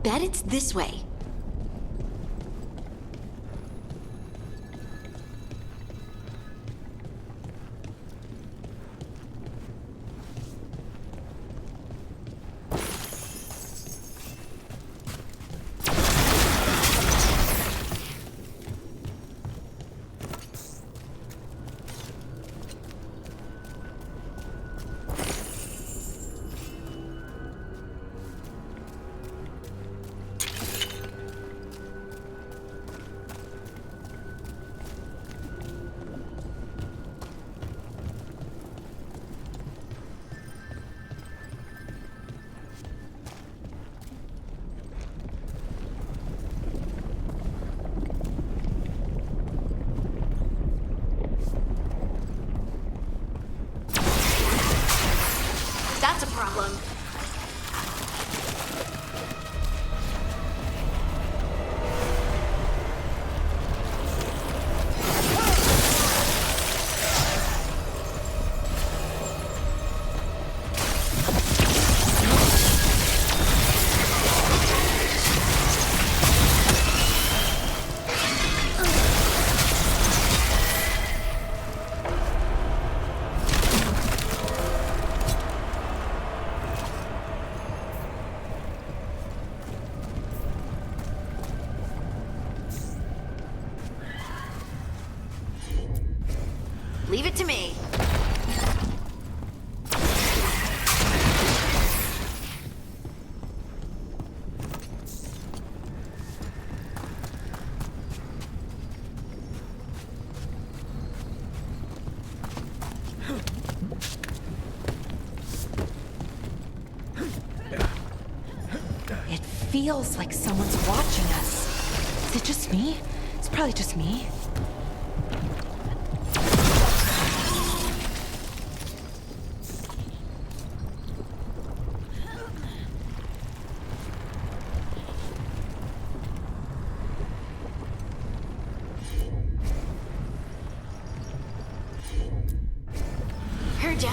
bet it's this way. That's a problem. Leave it to me. It feels like someone's watching us. Is it just me? It's probably just me. Heard ya.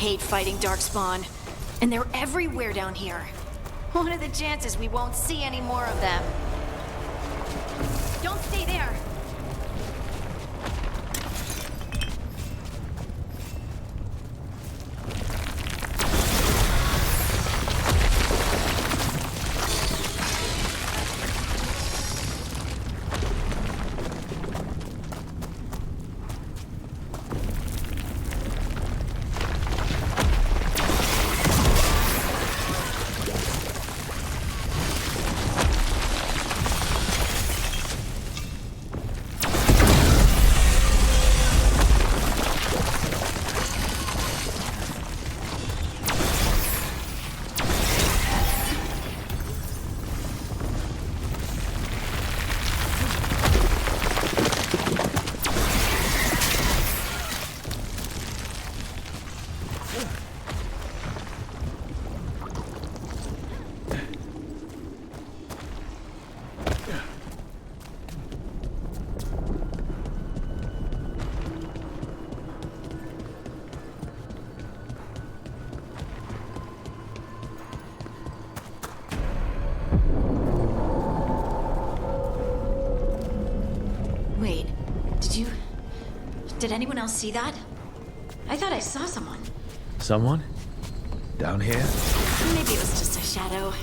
hate fighting Darkspawn. And they're everywhere down here. What are the chances we won't see any more of them? Don't stay there! Wait, did anyone else see that? I thought I saw someone. Someone? Down here? Maybe it was just a shadow.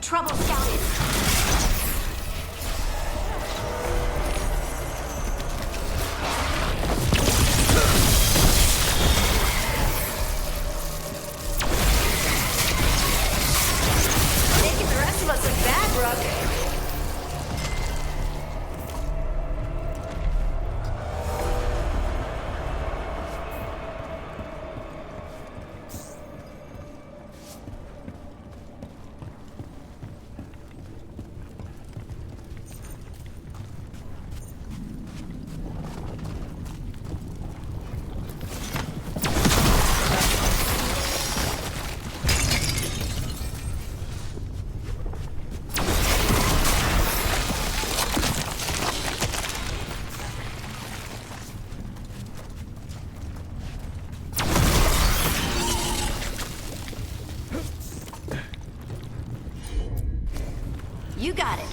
Trouble scouted. Making the rest of us look bad, Brooke. You got it.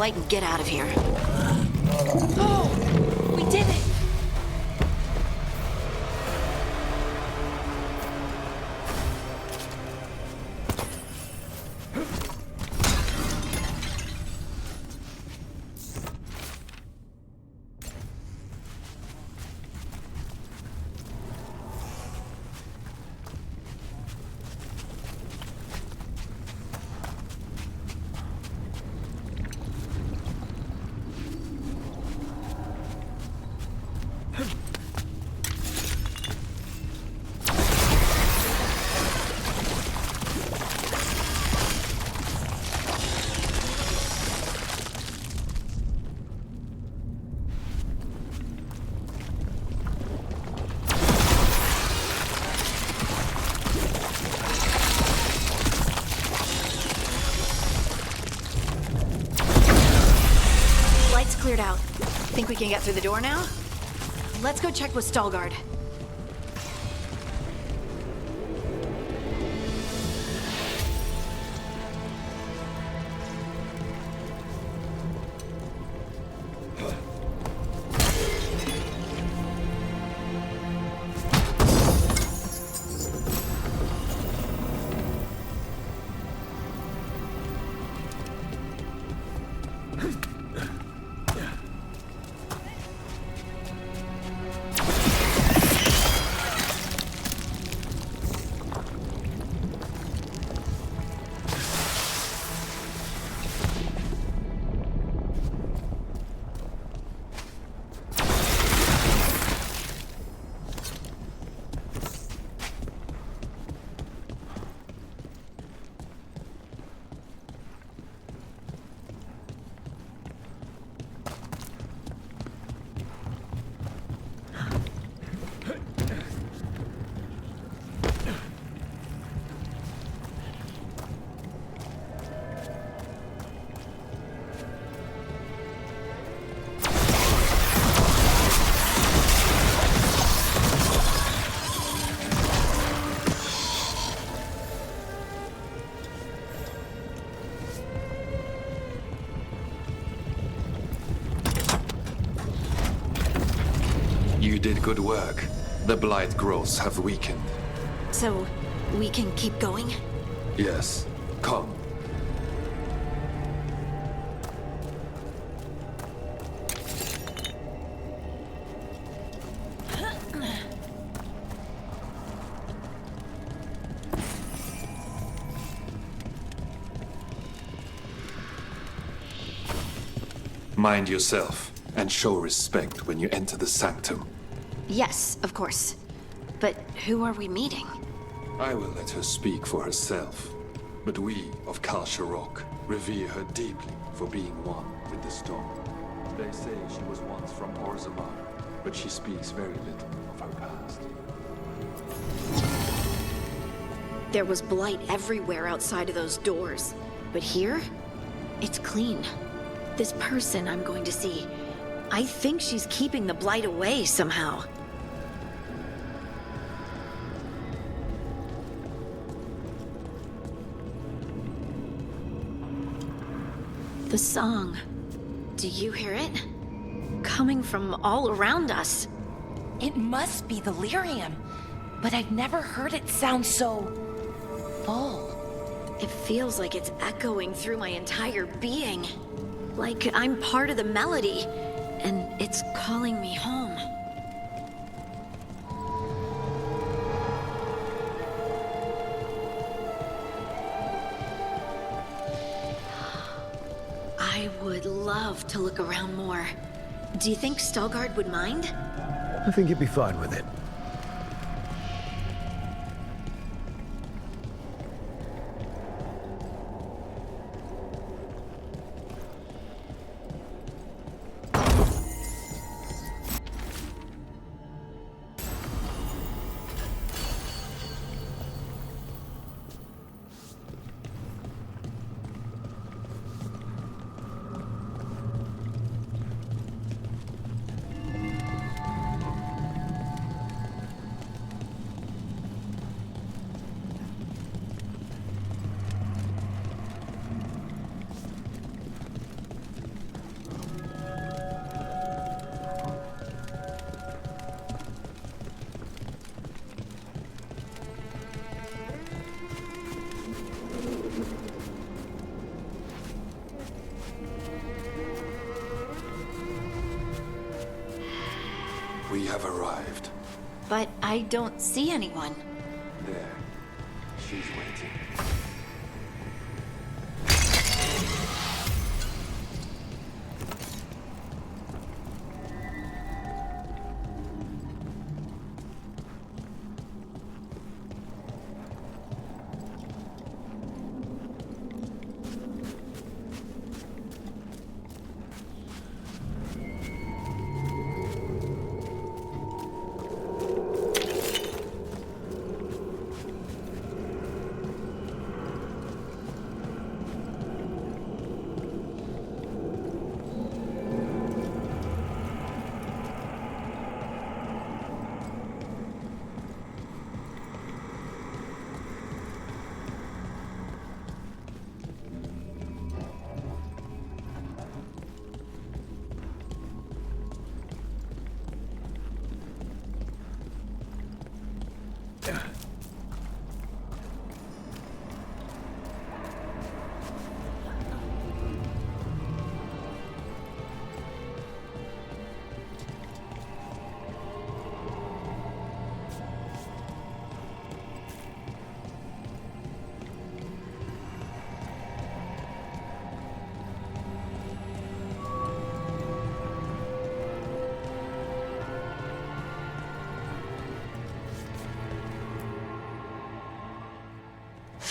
blight and get out of here. Oh, we did it! Cleared out. Think we can get through the door now? Let's go check with Stalgard. You did good work. The blight growths have weakened. So, we can keep going? Yes. Come. Mind yourself, and show respect when you enter the sanctum. Yes, of course. But who are we meeting? I will let her speak for herself. But we of Kal Sharok revere her deeply for being one with the stone. They say she was once from Orzammar, but she speaks very little of her past. There was blight everywhere outside of those doors. But here, it's clean. This person I'm going to see, I think she's keeping the blight away somehow. The song. Do you hear it? Coming from all around us. It must be the lyrium, but I've never heard it sound so full. It feels like it's echoing through my entire being. Like I'm part of the melody, and it's calling me home. I would love to look around more. Do you think Stalgard would mind? I think he'd be fine with it. have arrived. But I don't see anyone. There. She's waiting.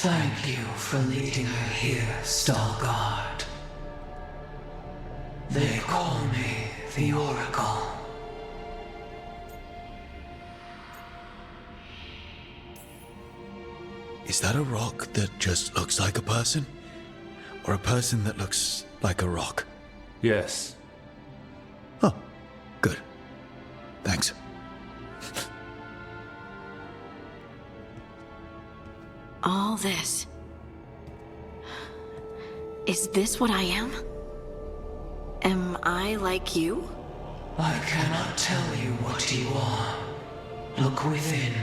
Thank you for leading her here, Stalguard. They call me the Oracle. Is that a rock that just looks like a person? Or a person that looks like a rock? Yes. Oh, good. Thanks. All this. Is this what I am? Am I like you? I cannot tell you what you are. Look within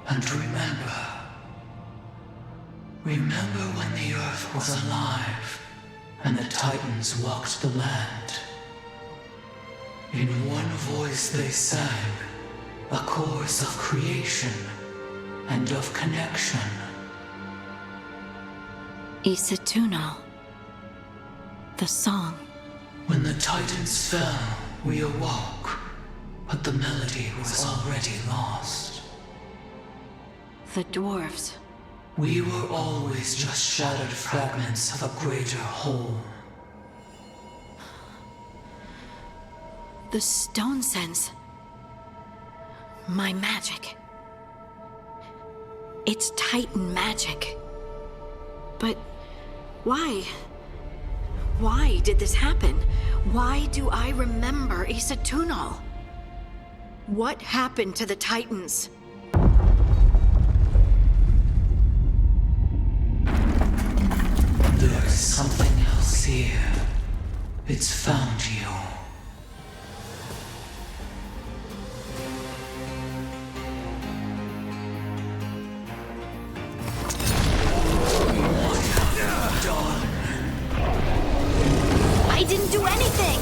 and remember. Remember when the earth was alive and the Titans walked the land. In one voice they sang a chorus of creation and of connection. Isatunal. The song. When the Titans fell, we awoke, but the melody was already lost. The dwarves. We were always just shattered fragments of a greater whole. The stone sense. My magic. It's Titan magic. But why? Why did this happen? Why do I remember Isatunal? What happened to the Titans? There's something else here. It's found you. I didn't do anything!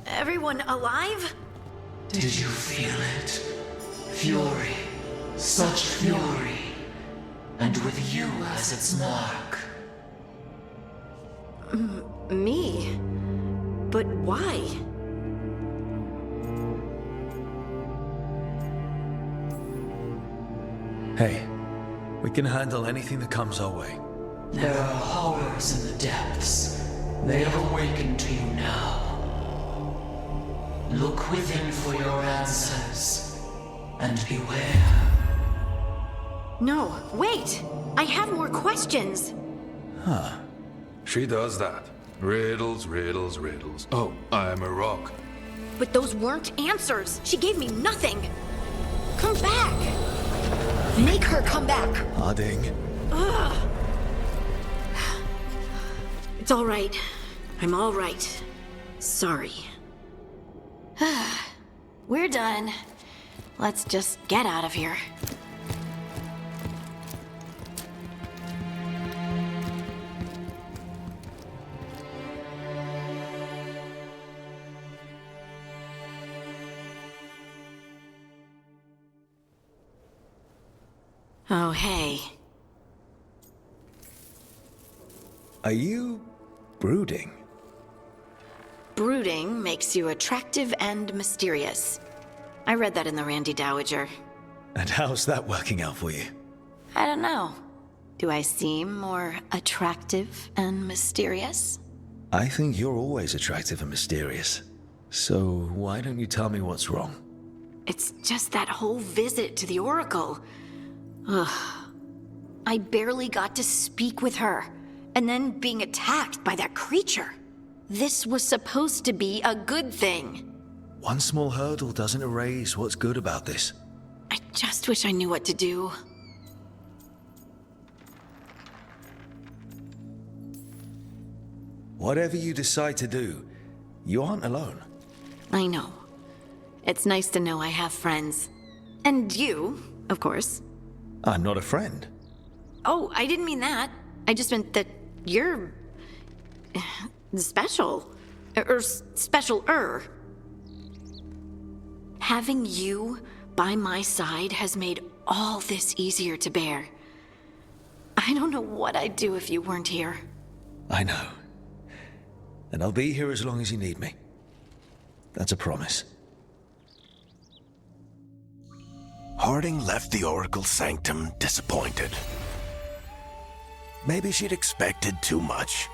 Everyone alive? Did you feel it? Fury. Such fury. And with you as its mark. Me? But why? Hey, we can handle anything that comes our way. There are horrors in the depths. They have awakened to you now. Look within for your answers, and beware. No, wait! I have more questions! Huh. She does that. Riddles, riddles, riddles. Oh, I'm a rock. But those weren't answers! She gave me nothing! Come back! Make her come back! Harding. Ugh. It's all right. I'm all right. Sorry. We're done. Let's just get out of here. Oh, hey. Are you brooding? Brooding makes you attractive and mysterious. I read that in the Randy Dowager. And how's that working out for you? I don't know. Do I seem more attractive and mysterious? I think you're always attractive and mysterious. So why don't you tell me what's wrong? It's just that whole visit to the Oracle. Ugh. I barely got to speak with her, and then being attacked by that creature. This was supposed to be a good thing. One small hurdle doesn't erase what's good about this. I just wish I knew what to do. Whatever you decide to do, you aren't alone. I know. It's nice to know I have friends. And you, of course. I'm not a friend. Oh, I didn't mean that. I just meant that you're... special. Or special-er. Having you by my side has made all this easier to bear. I don't know what I'd do if you weren't here. I know. And I'll be here as long as you need me. That's a promise. Harding left the Oracle's sanctum disappointed. Maybe she'd expected too much.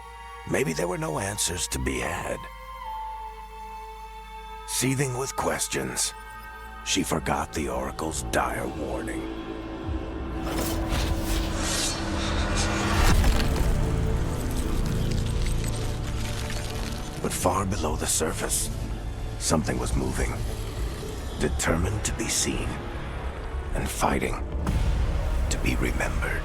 Maybe there were no answers to be had. Seething with questions, she forgot the Oracle's dire warning. But far below the surface, something was moving, determined to be seen, and fighting to be remembered.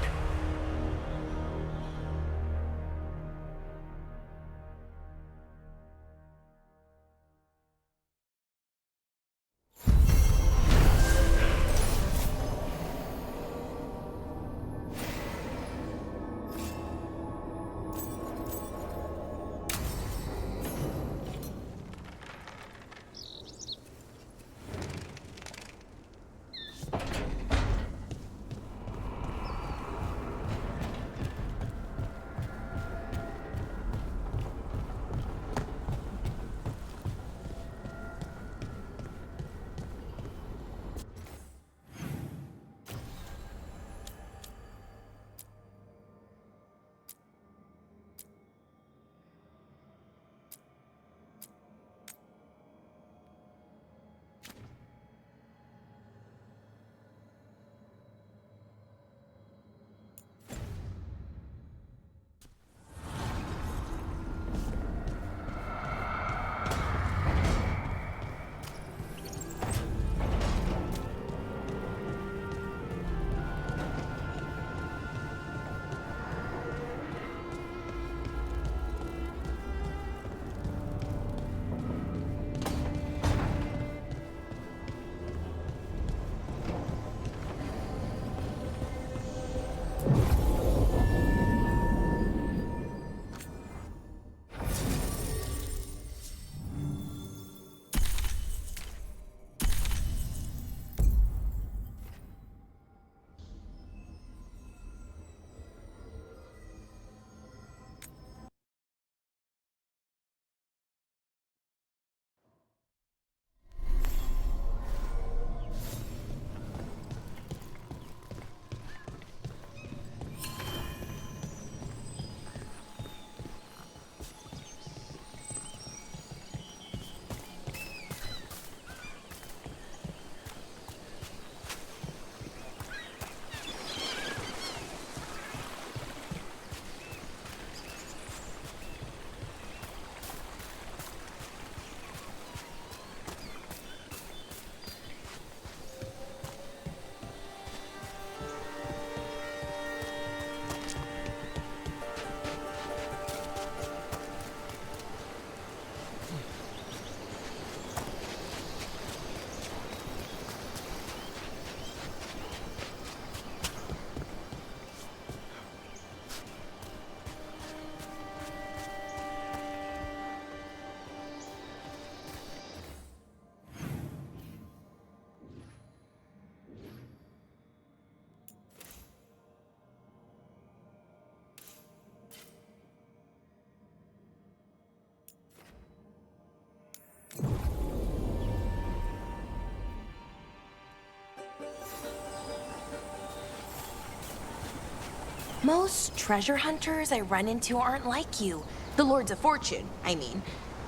Most treasure hunters I run into aren't like you. The Lords of Fortune, I mean.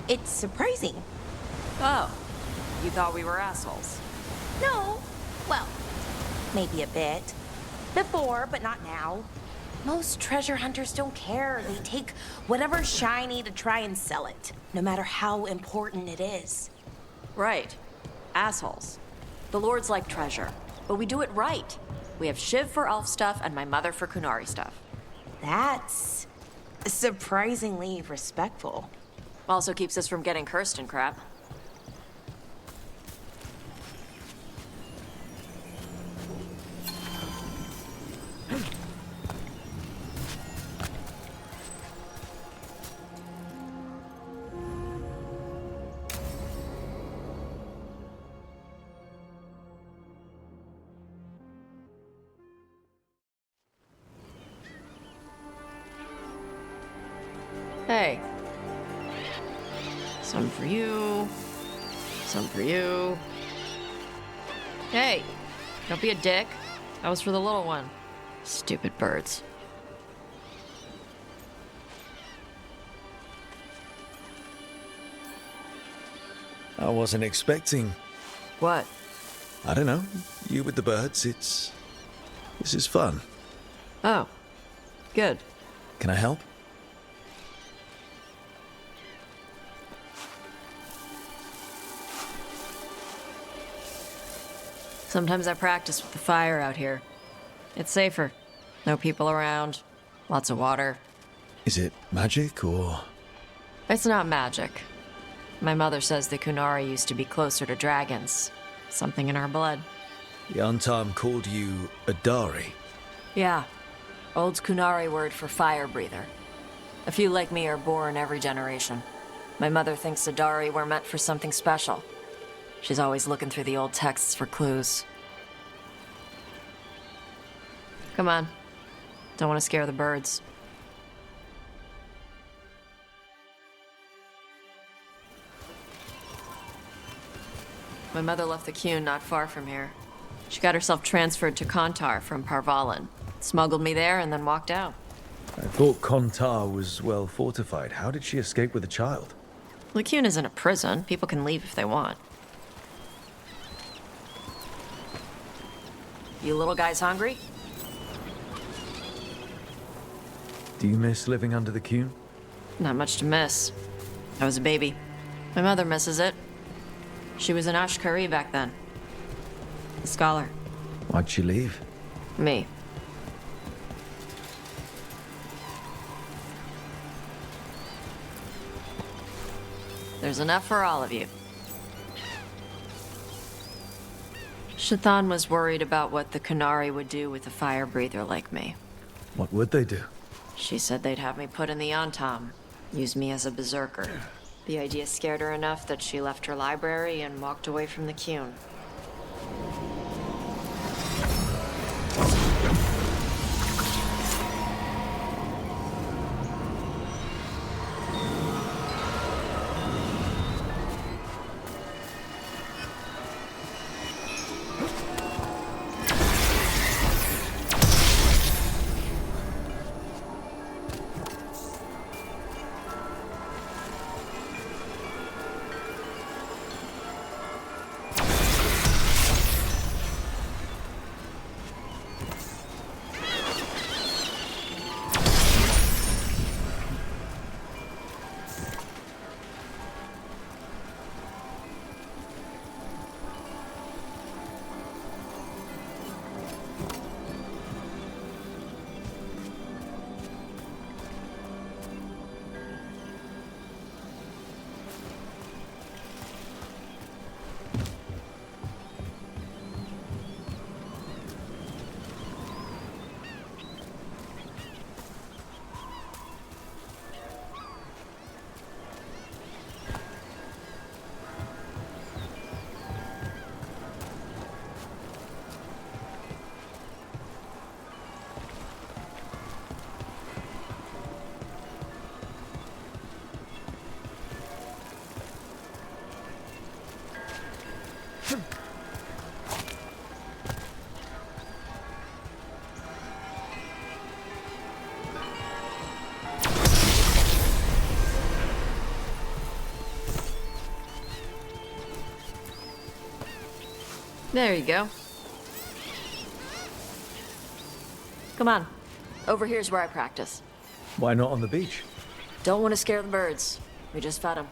It's surprising. Oh, you thought we were assholes? No. Well, maybe a bit. Before, but not now. Most treasure hunters don't care. They take whatever's shiny to try and sell it, no matter how important it is. Right. Assholes. The Lords like treasure, but we do it right. We have Shiv for elf stuff and my mother for Kunari stuff. That's surprisingly respectful. Also keeps us from getting cursed and crap. Hey. Some for you. Some for you. Hey, don't be a dick. That was for the little one. Stupid birds. I wasn't expecting... What? I don't know. You with the birds, this is fun. Oh. Good. Can I help? Sometimes I practice with the fire out here. It's safer. No people around. Lots of water. Is it magic, or...? It's not magic. My mother says the Kunari used to be closer to dragons. Something in our blood. The Untarm called you a Dari. Yeah. Old Kunari word for fire breather. A few like me are born every generation. My mother thinks Adari were meant for something special. She's always looking through the old texts for clues. Come on. Don't want to scare the birds. My mother left the Qun not far from here. She got herself transferred to Kontar from Parvalan. Smuggled me there and then walked out. I thought Kontar was well fortified. How did she escape with a child? The Qun isn't a prison. People can leave if they want. You little guys hungry? Do you miss living under the Qun? Not much to miss. I was a baby. My mother misses it. She was an Ashkari back then. A scholar. Why'd she leave? Me. There's enough for all of you. Shathan was worried about what the Kunari would do with a fire breather like me. What would they do? She said they'd have me put in the Antam, use me as a berserker. The idea scared her enough that she left her library and walked away from the Qun. There you go. Come on. Over here's where I practice. Why not on the beach? Don't want to scare the birds. We just fed them.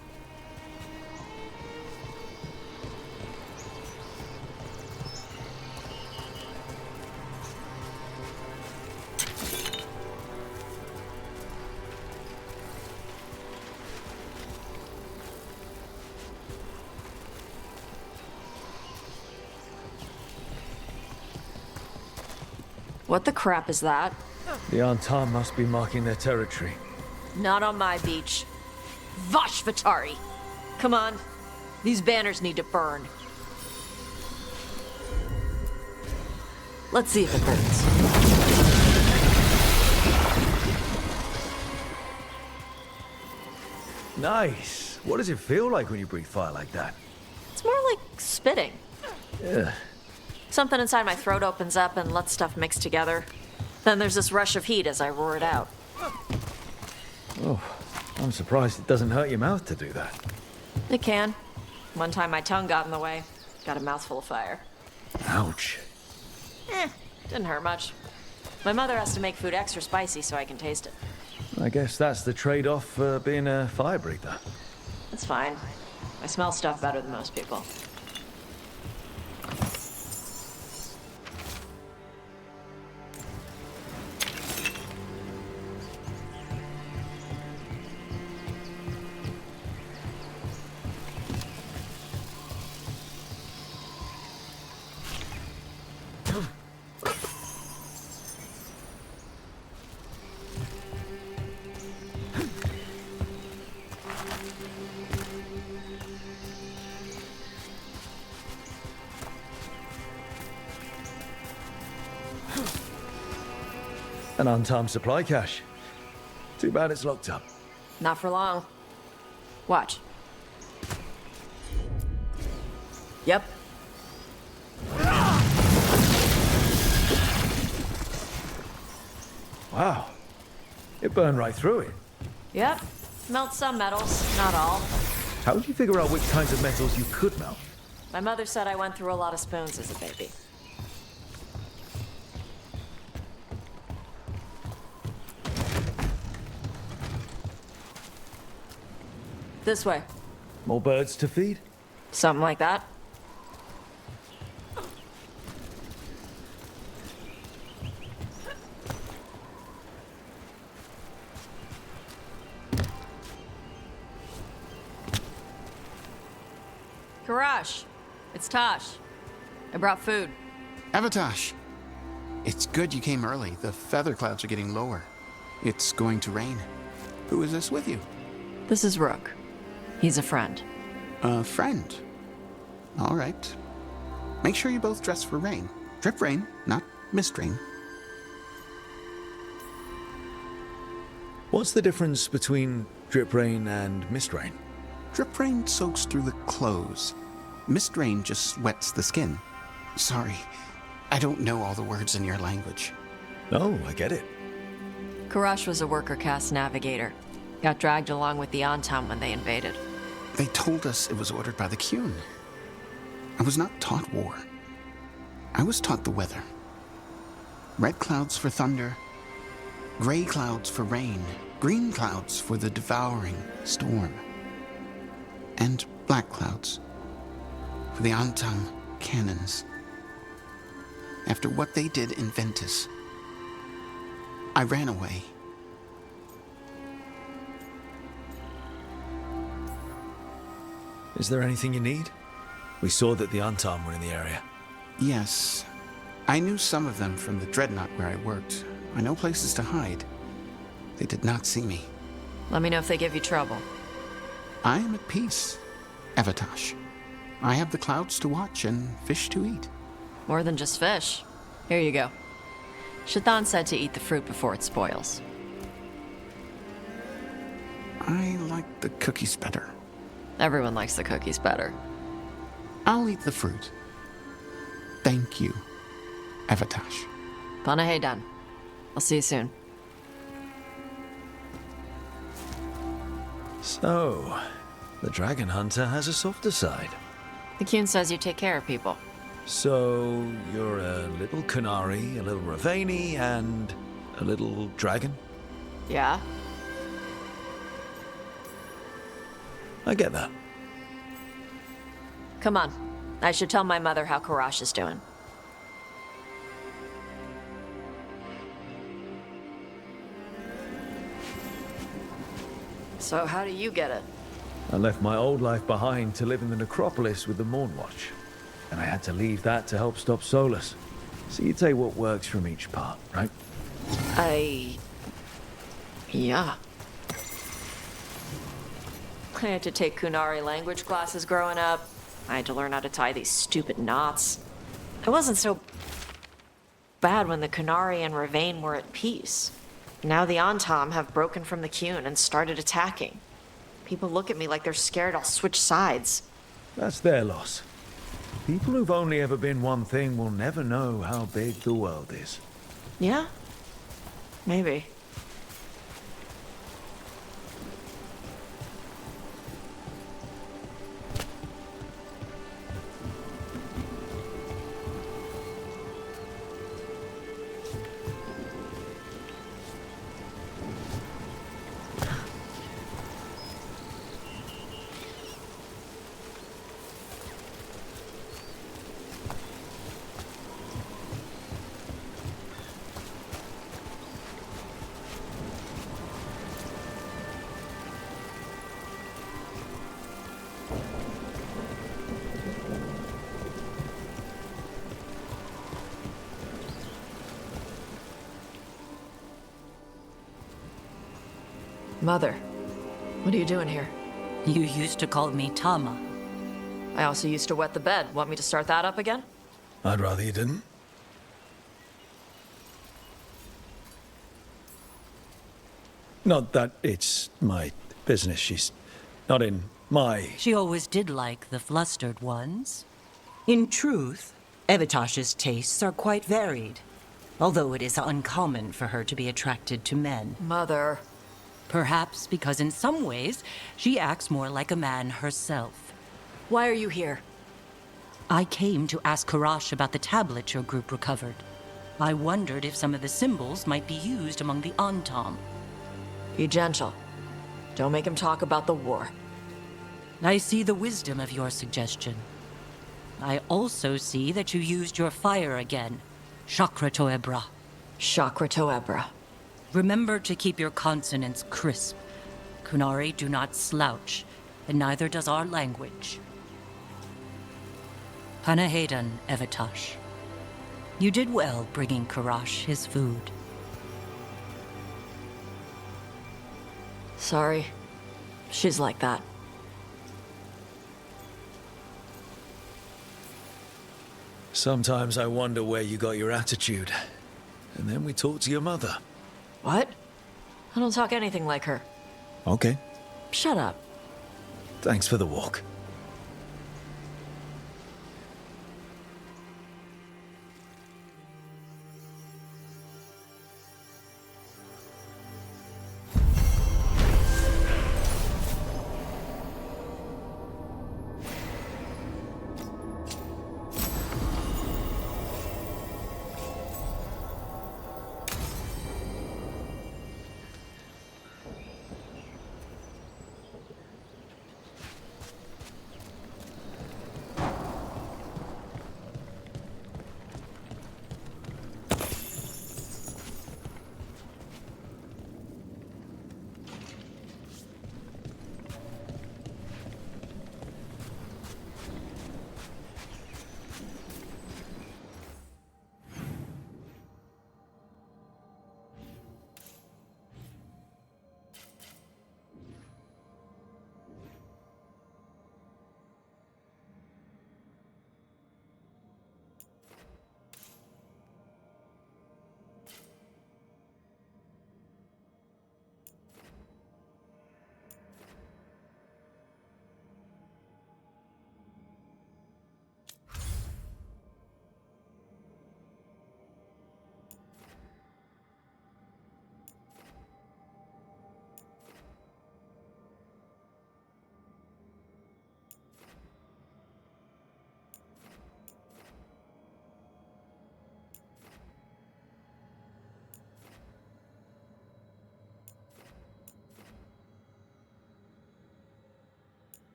What the crap is that? The Antam must be marking their territory. Not on my beach. Vash Vatari! Come on. These banners need to burn. Let's see if it burns. Nice. What does it feel like when you breathe fire like that? It's more like spitting. Yeah. Something inside my throat opens up and lets stuff mix together. Then there's this rush of heat as I roar it out. Oh, I'm surprised it doesn't hurt your mouth to do that. It can. One time my tongue got in the way. Got a mouthful of fire. Ouch. Didn't hurt much. My mother has to make food extra spicy so I can taste it. I guess that's the trade-off for being a fire breather. It's fine. I smell stuff better than most people. An untimed supply cache. Too bad it's locked up. Not for long. Watch. Yep. Wow. It burned right through it. Yep. Melt some metals, not all. How did you figure out which kinds of metals you could melt? My mother said I went through a lot of spoons as a baby. This way. More birds to feed? Something like that. Karash, it's Tosh. I brought food. Avatosh, it's good you came early. The feather clouds are getting lower. It's going to rain. Who is this with you? This is Rook. He's a friend. A friend? All right. Make sure you both dress for rain. Drip rain, not mist rain. What's the difference between drip rain and mist rain? Drip rain soaks through the clothes. Mist rain just wets the skin. Sorry, I don't know all the words in your language. No, I get it. Karash was a worker caste navigator. Got dragged along with the Antam when they invaded. They told us it was ordered by the Qun. I was not taught war. I was taught the weather. Red clouds for thunder, gray clouds for rain, green clouds for the devouring storm, and black clouds for the Antam cannons. After what they did in Ventus, I ran away. Is there anything you need? We saw that the Antam were in the area. Yes. I knew some of them from the dreadnought where I worked. I know places to hide. They did not see me. Let me know if they give you trouble. I am at peace, Avatosh. I have the clouds to watch and fish to eat. More than just fish. Here you go. Shathan said to eat the fruit before it spoils. I like the cookies better. Everyone likes the cookies better. I'll eat the fruit. Thank you, Avatosh. Panahedan. I'll see you soon. So, the dragon hunter has a softer side. The Qun says you take care of people. So, you're a little Kunari, a little Ravani, and a little dragon? Yeah? I get that. Come on. I should tell my mother how Karash is doing. So how do you get it? I left my old life behind to live in the necropolis with the Mornwatch. And I had to leave that to help stop Solus. So you take what works from each part, right? Yeah. I had to take Kunari language classes growing up. I had to learn how to tie these stupid knots. It wasn't so bad when the Kunari and Ravane were at peace. Now the Antam have broken from the Qun and started attacking. People look at me like they're scared I'll switch sides. That's their loss. People who've only ever been one thing will never know how big the world is. Yeah? Maybe. Mother, what are you doing here? You used to call me Tama. I also used to wet the bed. Want me to start that up again? I'd rather you didn't. Not that it's my business. She's not in my... She always did like the flustered ones. In truth, Evitash's tastes are quite varied, although it is uncommon for her to be attracted to men. Mother... Perhaps because in some ways, she acts more like a man herself. Why are you here? I came to ask Karash about the tablet your group recovered. I wondered if some of the symbols might be used among the Antam. Be gentle. Don't make him talk about the war. I see the wisdom of your suggestion. I also see that you used your fire again. Chakra Toebra. Chakra Toebra. Remember to keep your consonants crisp. Kunari do not slouch, and neither does our language. Panahedan, Evitash. You did well bringing Karash his food. Sorry. She's like that. Sometimes I wonder where you got your attitude. And then we talk to your mother. What? I don't talk anything like her. Okay. Shut up. Thanks for the walk.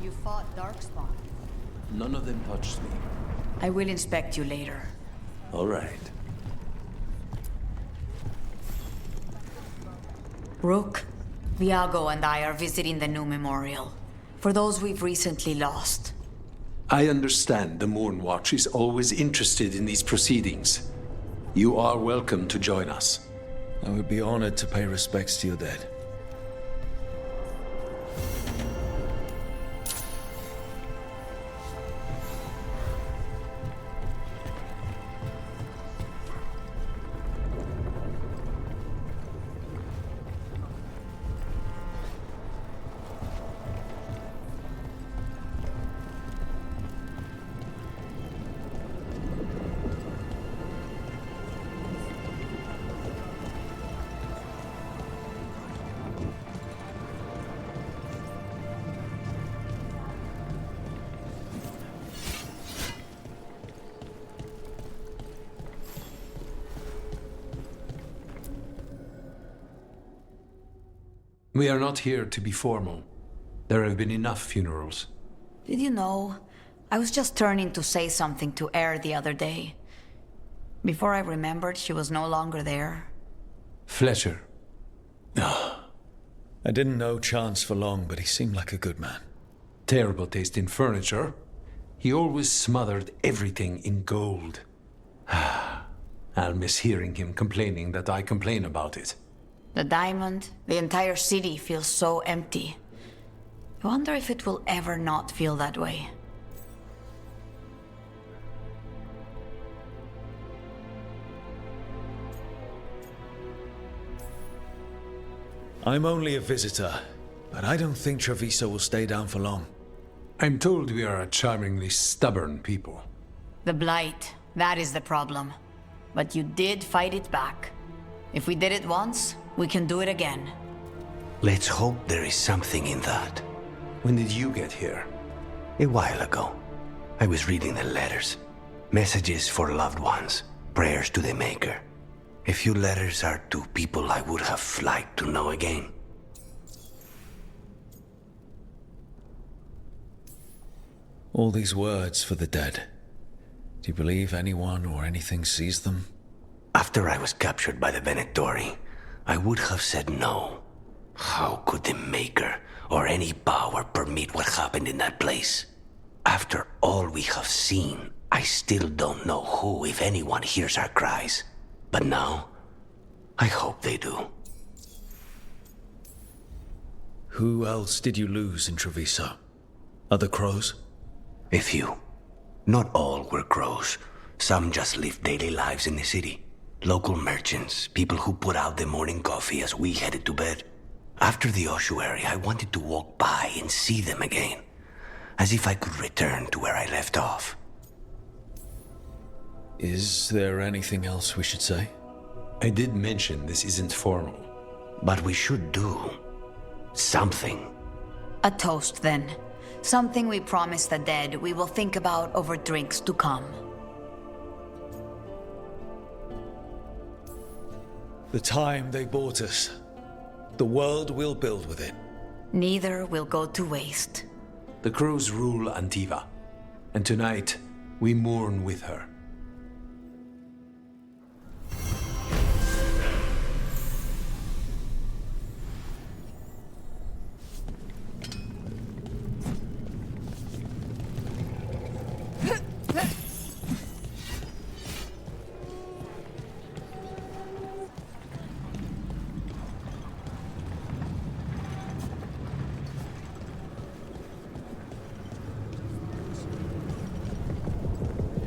You fought Darkspawn. None of them touched me. I will inspect you later. All right. Rook, Viago and I are visiting the new memorial. For those we've recently lost. I understand the Moonwatch is always interested in these proceedings. You are welcome to join us. I would be honored to pay respects to your dead. We are not here to be formal. There have been enough funerals. Did you know? I was just turning to say something to Air the other day. Before I remembered, she was no longer there. Fletcher. I didn't know Chance for long, but he seemed like a good man. Terrible taste in furniture. He always smothered everything in gold. I'll miss hearing him complaining that I complain about it. The diamond, the entire city feels so empty. I wonder if it will ever not feel that way. I'm only a visitor, but I don't think Treviso will stay down for long. I'm told we are a charmingly stubborn people. The Blight, that is the problem. But you did fight it back. If we did it once, we can do it again. Let's hope there is something in that. When did you get here? A while ago. I was reading the letters. Messages for loved ones. Prayers to the Maker. A few letters are to people I would have liked to know again. All these words for the dead. Do you believe anyone or anything sees them? After I was captured by the Venatori, I would have said no. How could the Maker or any power permit what happened in that place? After all we have seen, I still don't know who, if anyone, hears our cries. But now, I hope they do. Who else did you lose in Treviso? Other crows? A few. Not all were crows. Some just lived daily lives in the city. Local merchants, people who put out the morning coffee as we headed to bed. After the ossuary, I wanted to walk by and see them again, as if I could return to where I left off. Is there anything else we should say? I did mention this isn't formal. But we should do something. A toast, then. Something we promise the dead we will think about over drinks to come. The time they bought us. The world we'll build with it. Neither will go to waste. The crows rule Antiva, and tonight we mourn with her.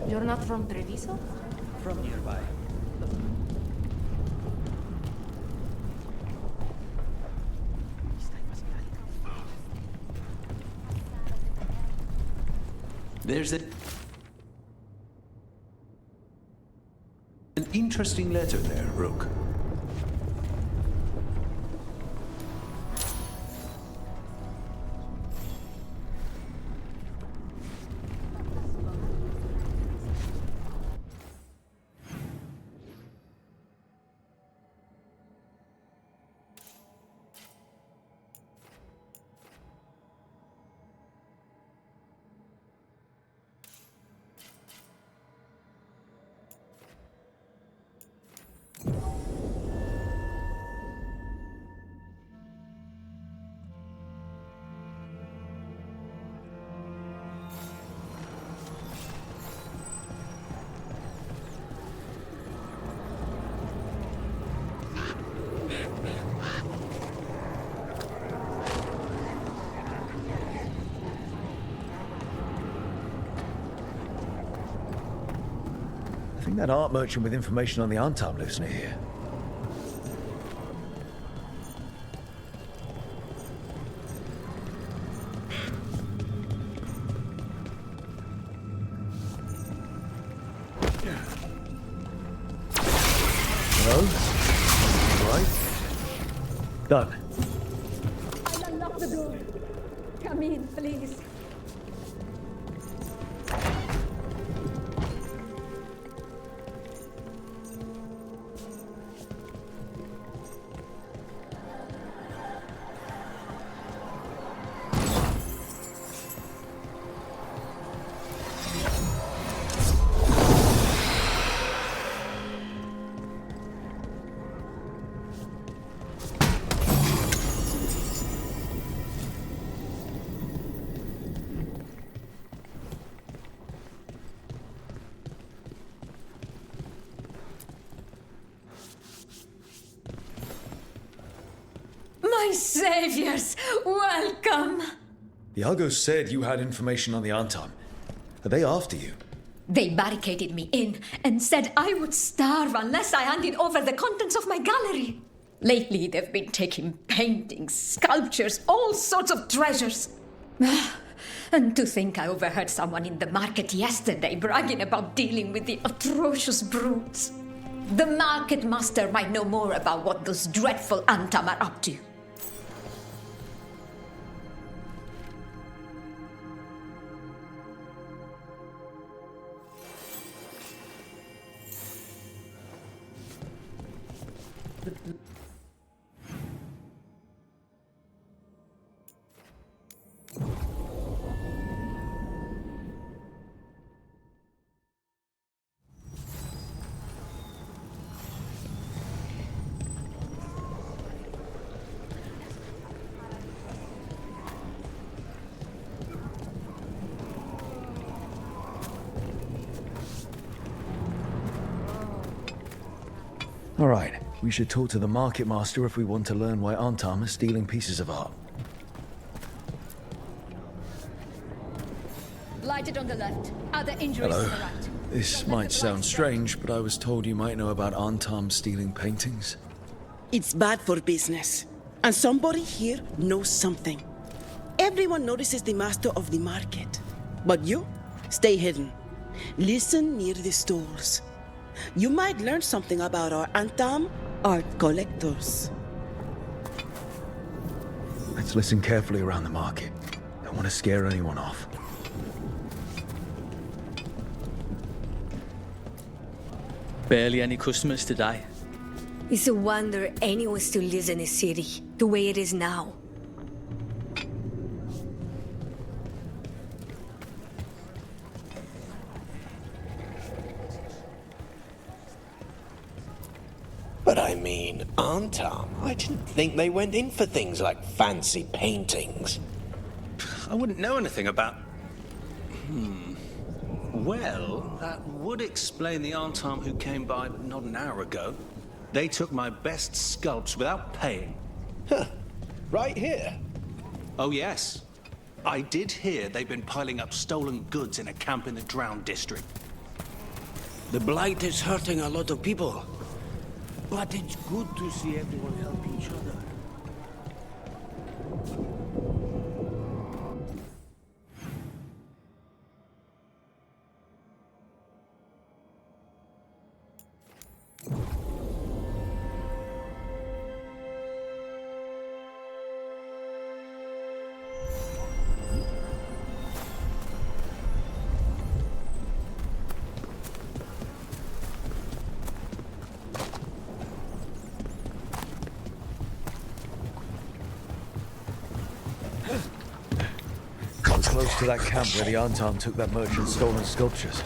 You're not from Treviso? From nearby. There's an interesting letter there, Rook. think that art merchant with information on the Antam lives near here. Hello? All right. Done. I'll unlock the door. Come in, please. My saviors, welcome! The Argos said you had information on the Antam. Are they after you? They barricaded me in and said I would starve unless I handed over the contents of my gallery. Lately, they've been taking paintings, sculptures, all sorts of treasures. And to think I overheard someone in the market yesterday bragging about dealing with the atrocious brutes. The market master might know more about what those dreadful Antam are up to. All right, we should talk to the market master if we want to learn why Antam is stealing pieces of art. Lighted on the left. Other injuries Hello. to the right. This might sound strange, but I was told you might know about Antam stealing paintings. It's bad for business. And somebody here knows something. Everyone notices the master of the market. But you, stay hidden. Listen near the stalls. You might learn something about our Antam art collectors. Let's listen carefully around the market. Don't want to scare anyone off. Barely any customers today. It's a wonder anyone still lives in the city, the way it is now. But I mean, Antam, I didn't think they went in for things like fancy paintings. I wouldn't know anything about... Well, that would explain the Antam who came by not an hour ago. They took my best sculpts without paying. Huh. Right here? Oh, yes. I did hear they've been piling up stolen goods in a camp in the Drowned district. The Blight is hurting a lot of people. But it's good to see everyone help each other. Close to that camp where the Antam took that merchant's stolen sculptures.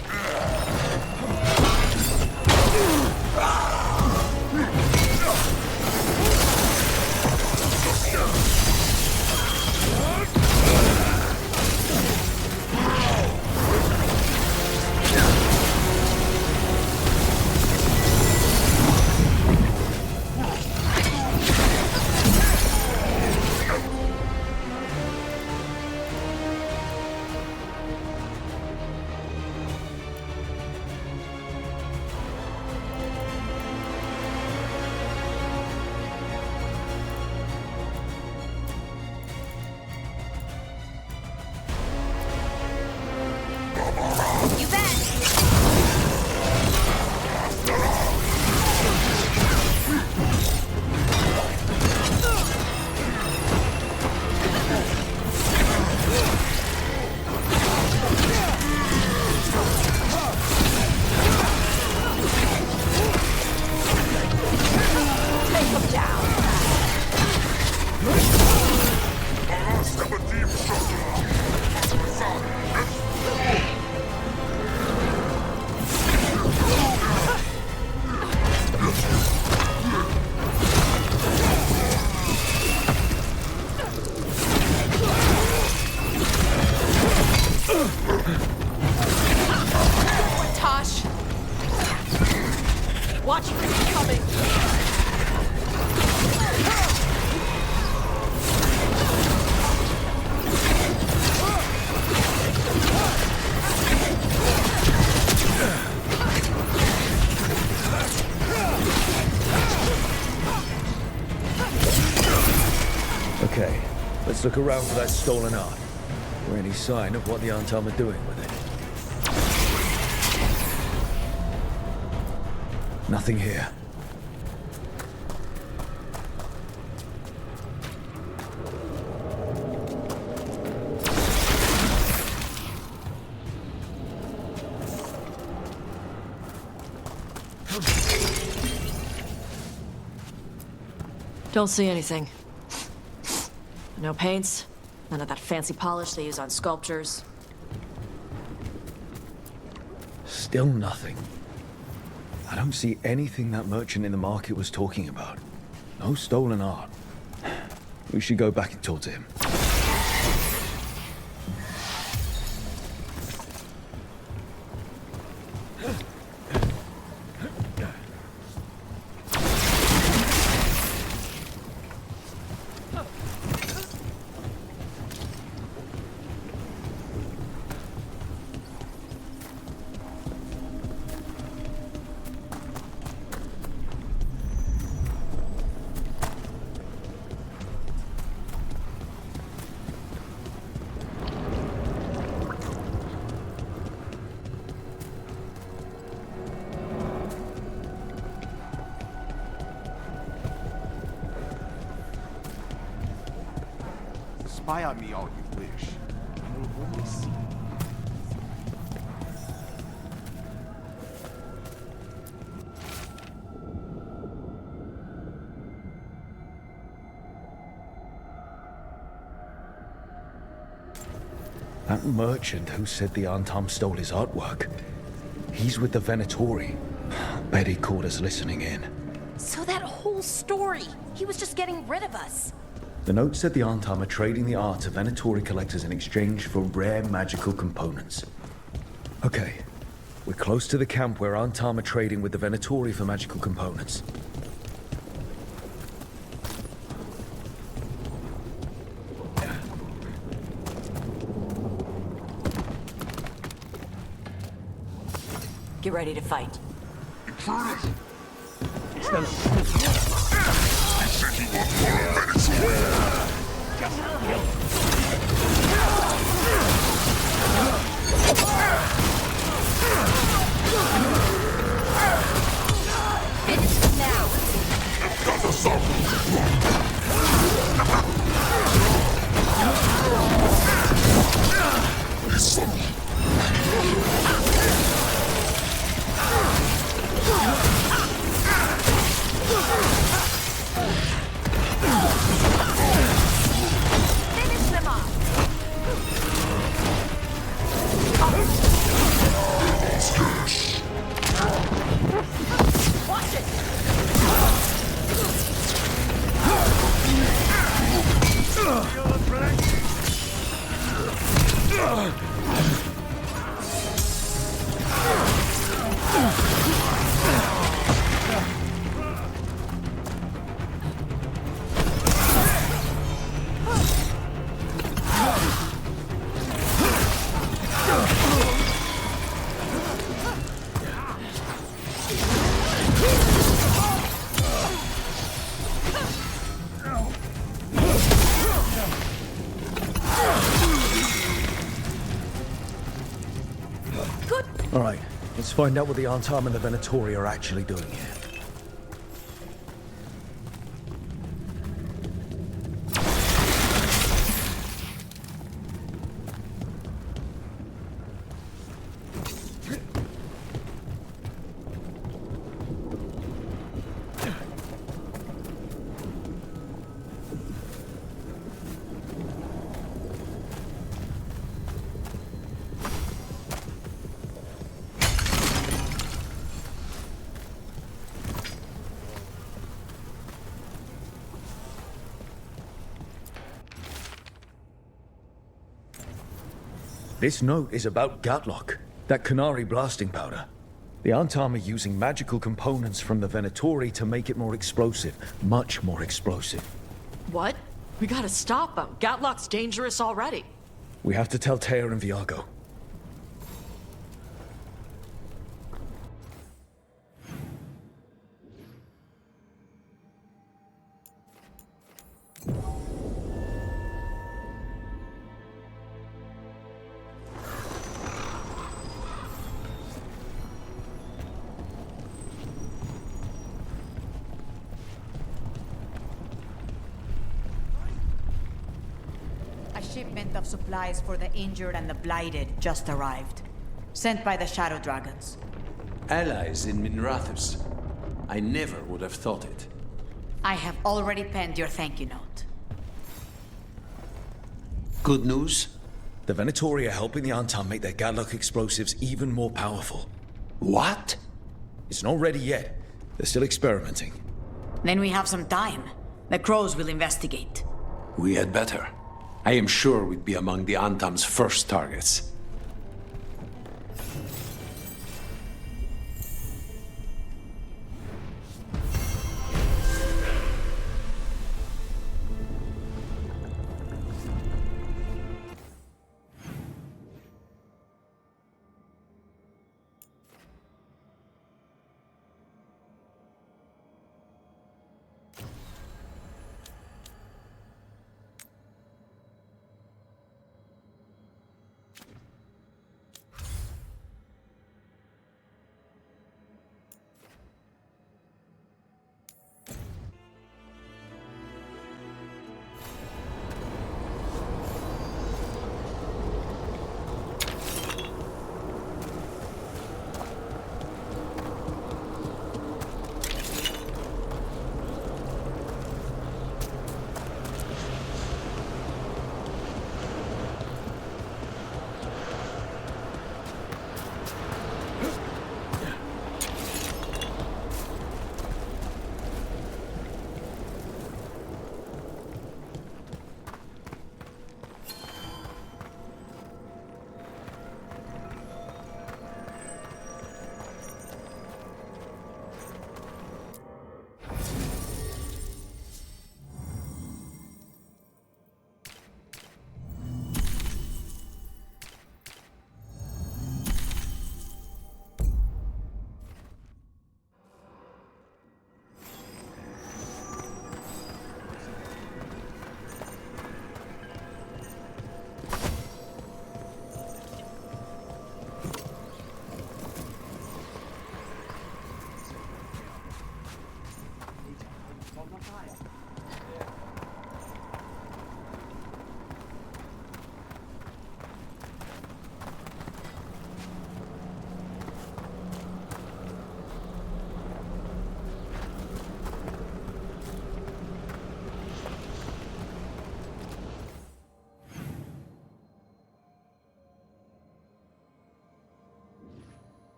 You bet! Take him down! Tosh! Watch for me coming! Okay, let's look around for that stolen art. Or any sign of what the Antam are doing with it. Nothing here. Don't see anything. No paints, none of that fancy polish they use on sculptures. Still nothing. I don't see anything that merchant in the market was talking about. No stolen art. We should go back and talk to him. Spy on me all you wish. You'll only see. That merchant who said the Antam stole his artwork. He's with the Venatori. Bet he caught us listening in. So that whole story, he was just getting rid of us. The note said the Antam are trading the art to Venatori collectors in exchange for rare magical components. Okay, we're close to the camp where Antam are trading with the Venatori for magical components. Get ready to fight. Alright, let's find out what the Antam and the Venatori are actually doing here. This note is about Gatlock, that Canary blasting powder. The Antam are using magical components from the Venatori to make it more explosive. Much more explosive. What? We gotta stop them. Gatlock's dangerous already. We have to tell Tear and Viago. A shipment of supplies for the injured and the blighted just arrived. Sent by the Shadow Dragons. Allies in Minrathous. I never would have thought it. I have already penned your thank you note. Good news? The Venatori are helping the Antam make their Gatlock explosives even more powerful. What? It's not ready yet. They're still experimenting. Then we have some time. The Crows will investigate. We had better. I am sure we'd be among the Antam's first targets.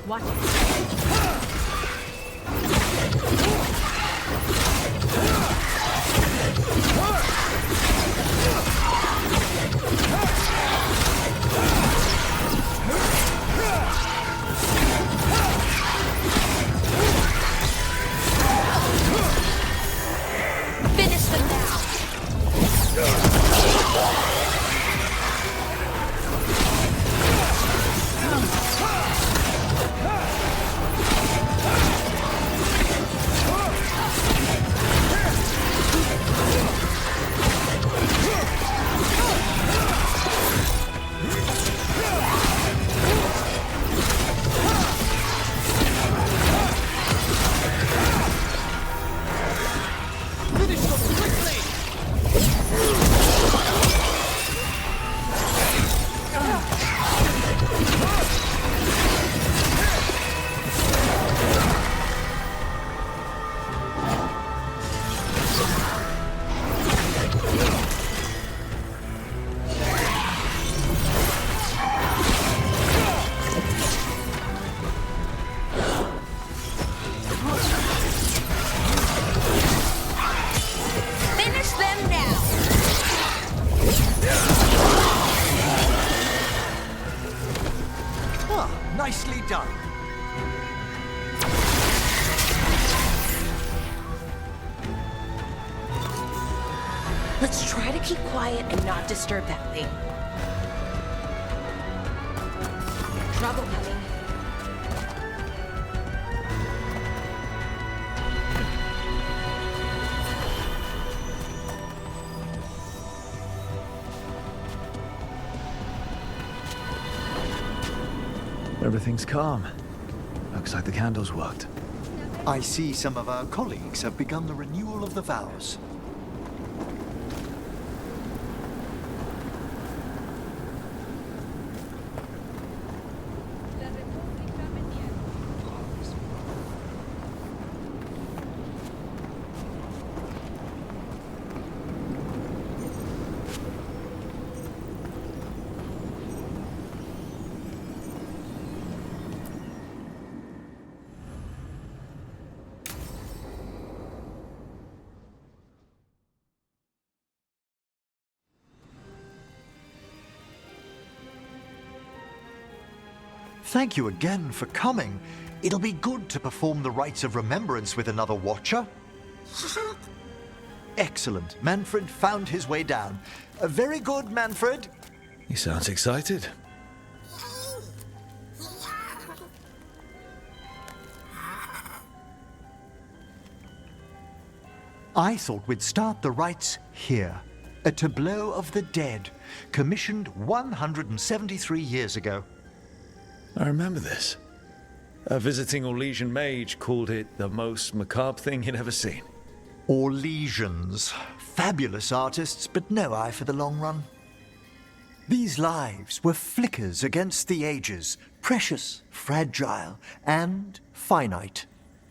Watch it. Finish them now! Let's try to keep quiet and not disturb that thing. Trouble coming. Everything's calm. Looks like the candles worked. I see some of our colleagues have begun the renewal of the vows. Thank you again for coming. It'll be good to perform the rites of remembrance with another watcher. Excellent. Manfred found his way down. Very good, Manfred. He sounds excited. I thought we'd start the rites here. A tableau of the dead, commissioned 173 years ago. I remember this. A visiting Orlesian mage called it the most macabre thing he'd ever seen. Orlesians. Fabulous artists, but no eye for the long run. These lives were flickers against the ages, precious, fragile, and finite.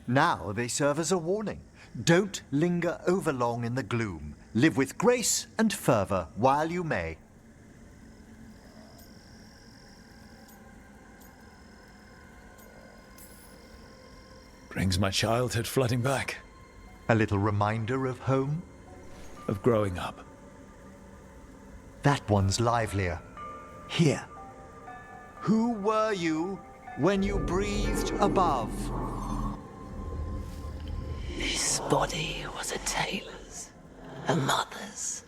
Now they serve as a warning. Don't linger overlong in the gloom. Live with grace and fervor while you may. Brings my childhood flooding back. A little reminder of home? Of growing up. That one's livelier. Here. Who were you when you breathed above? This body was a tailor's, a mother's.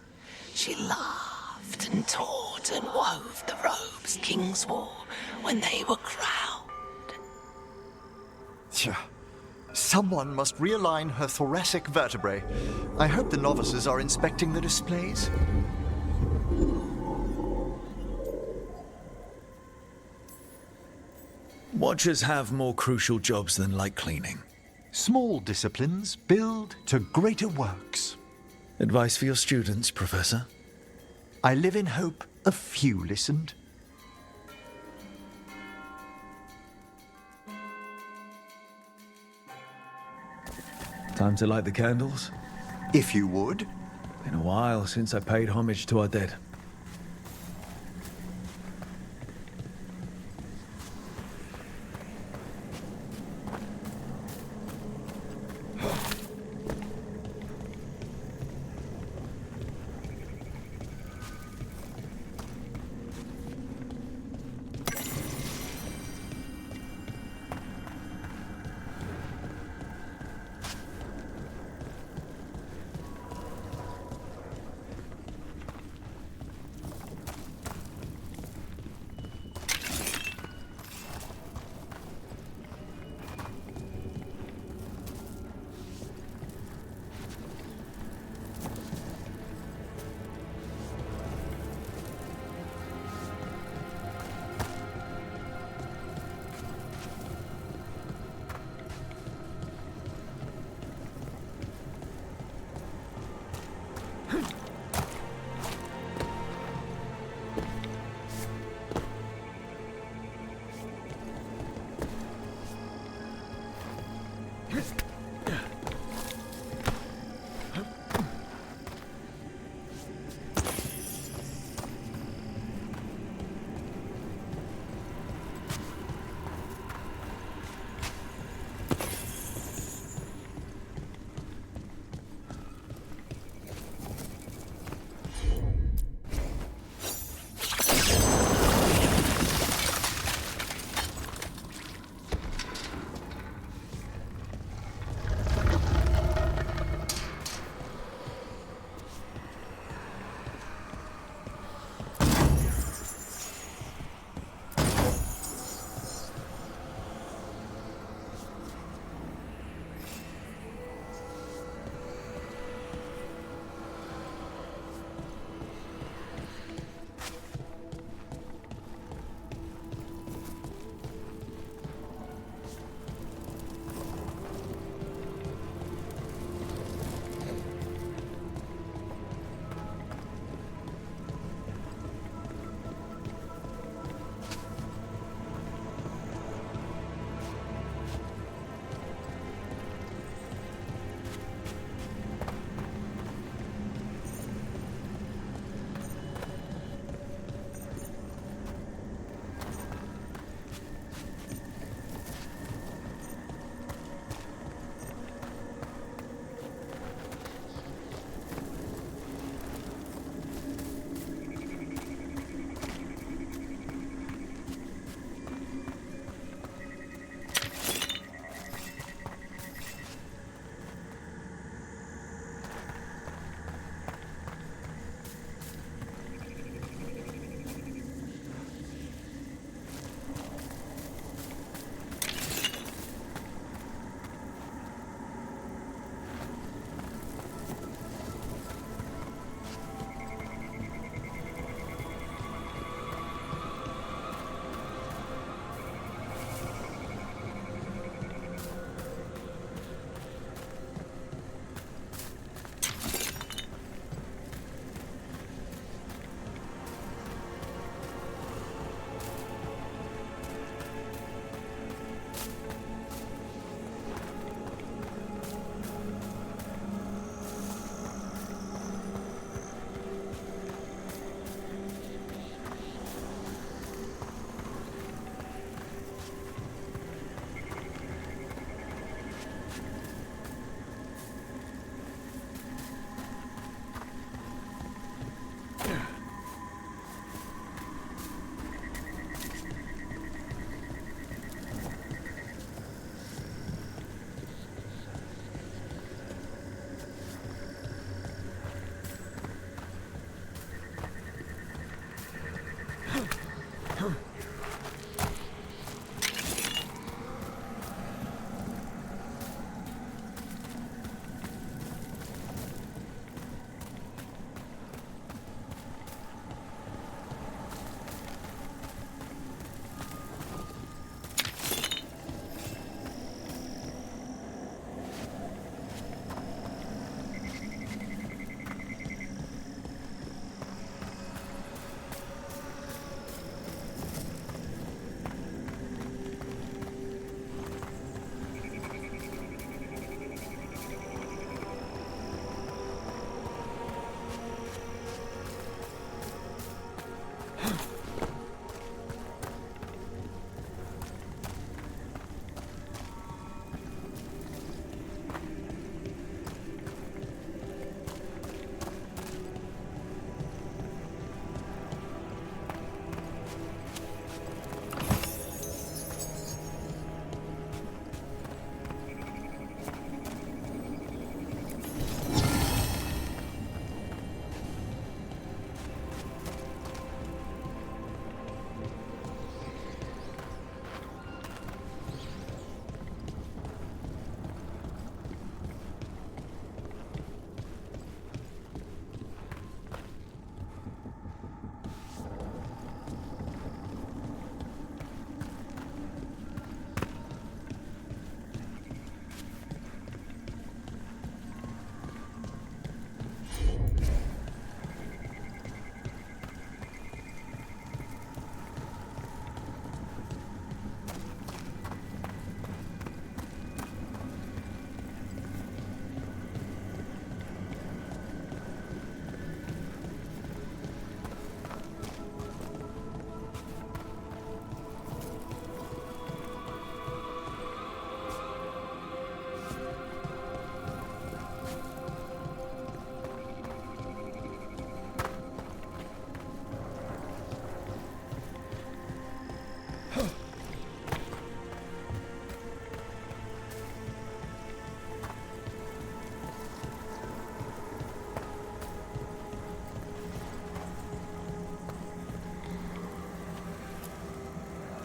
She laughed and taught and wove the robes kings wore when they were crowned. Tja. Someone must realign her thoracic vertebrae. I hope the novices are inspecting the displays. Watchers have more crucial jobs than light cleaning. Small disciplines build to greater works. Advice for your students, Professor? I live in hope a few listened. Time to light the candles? If you would. Been a while since I paid homage to our dead.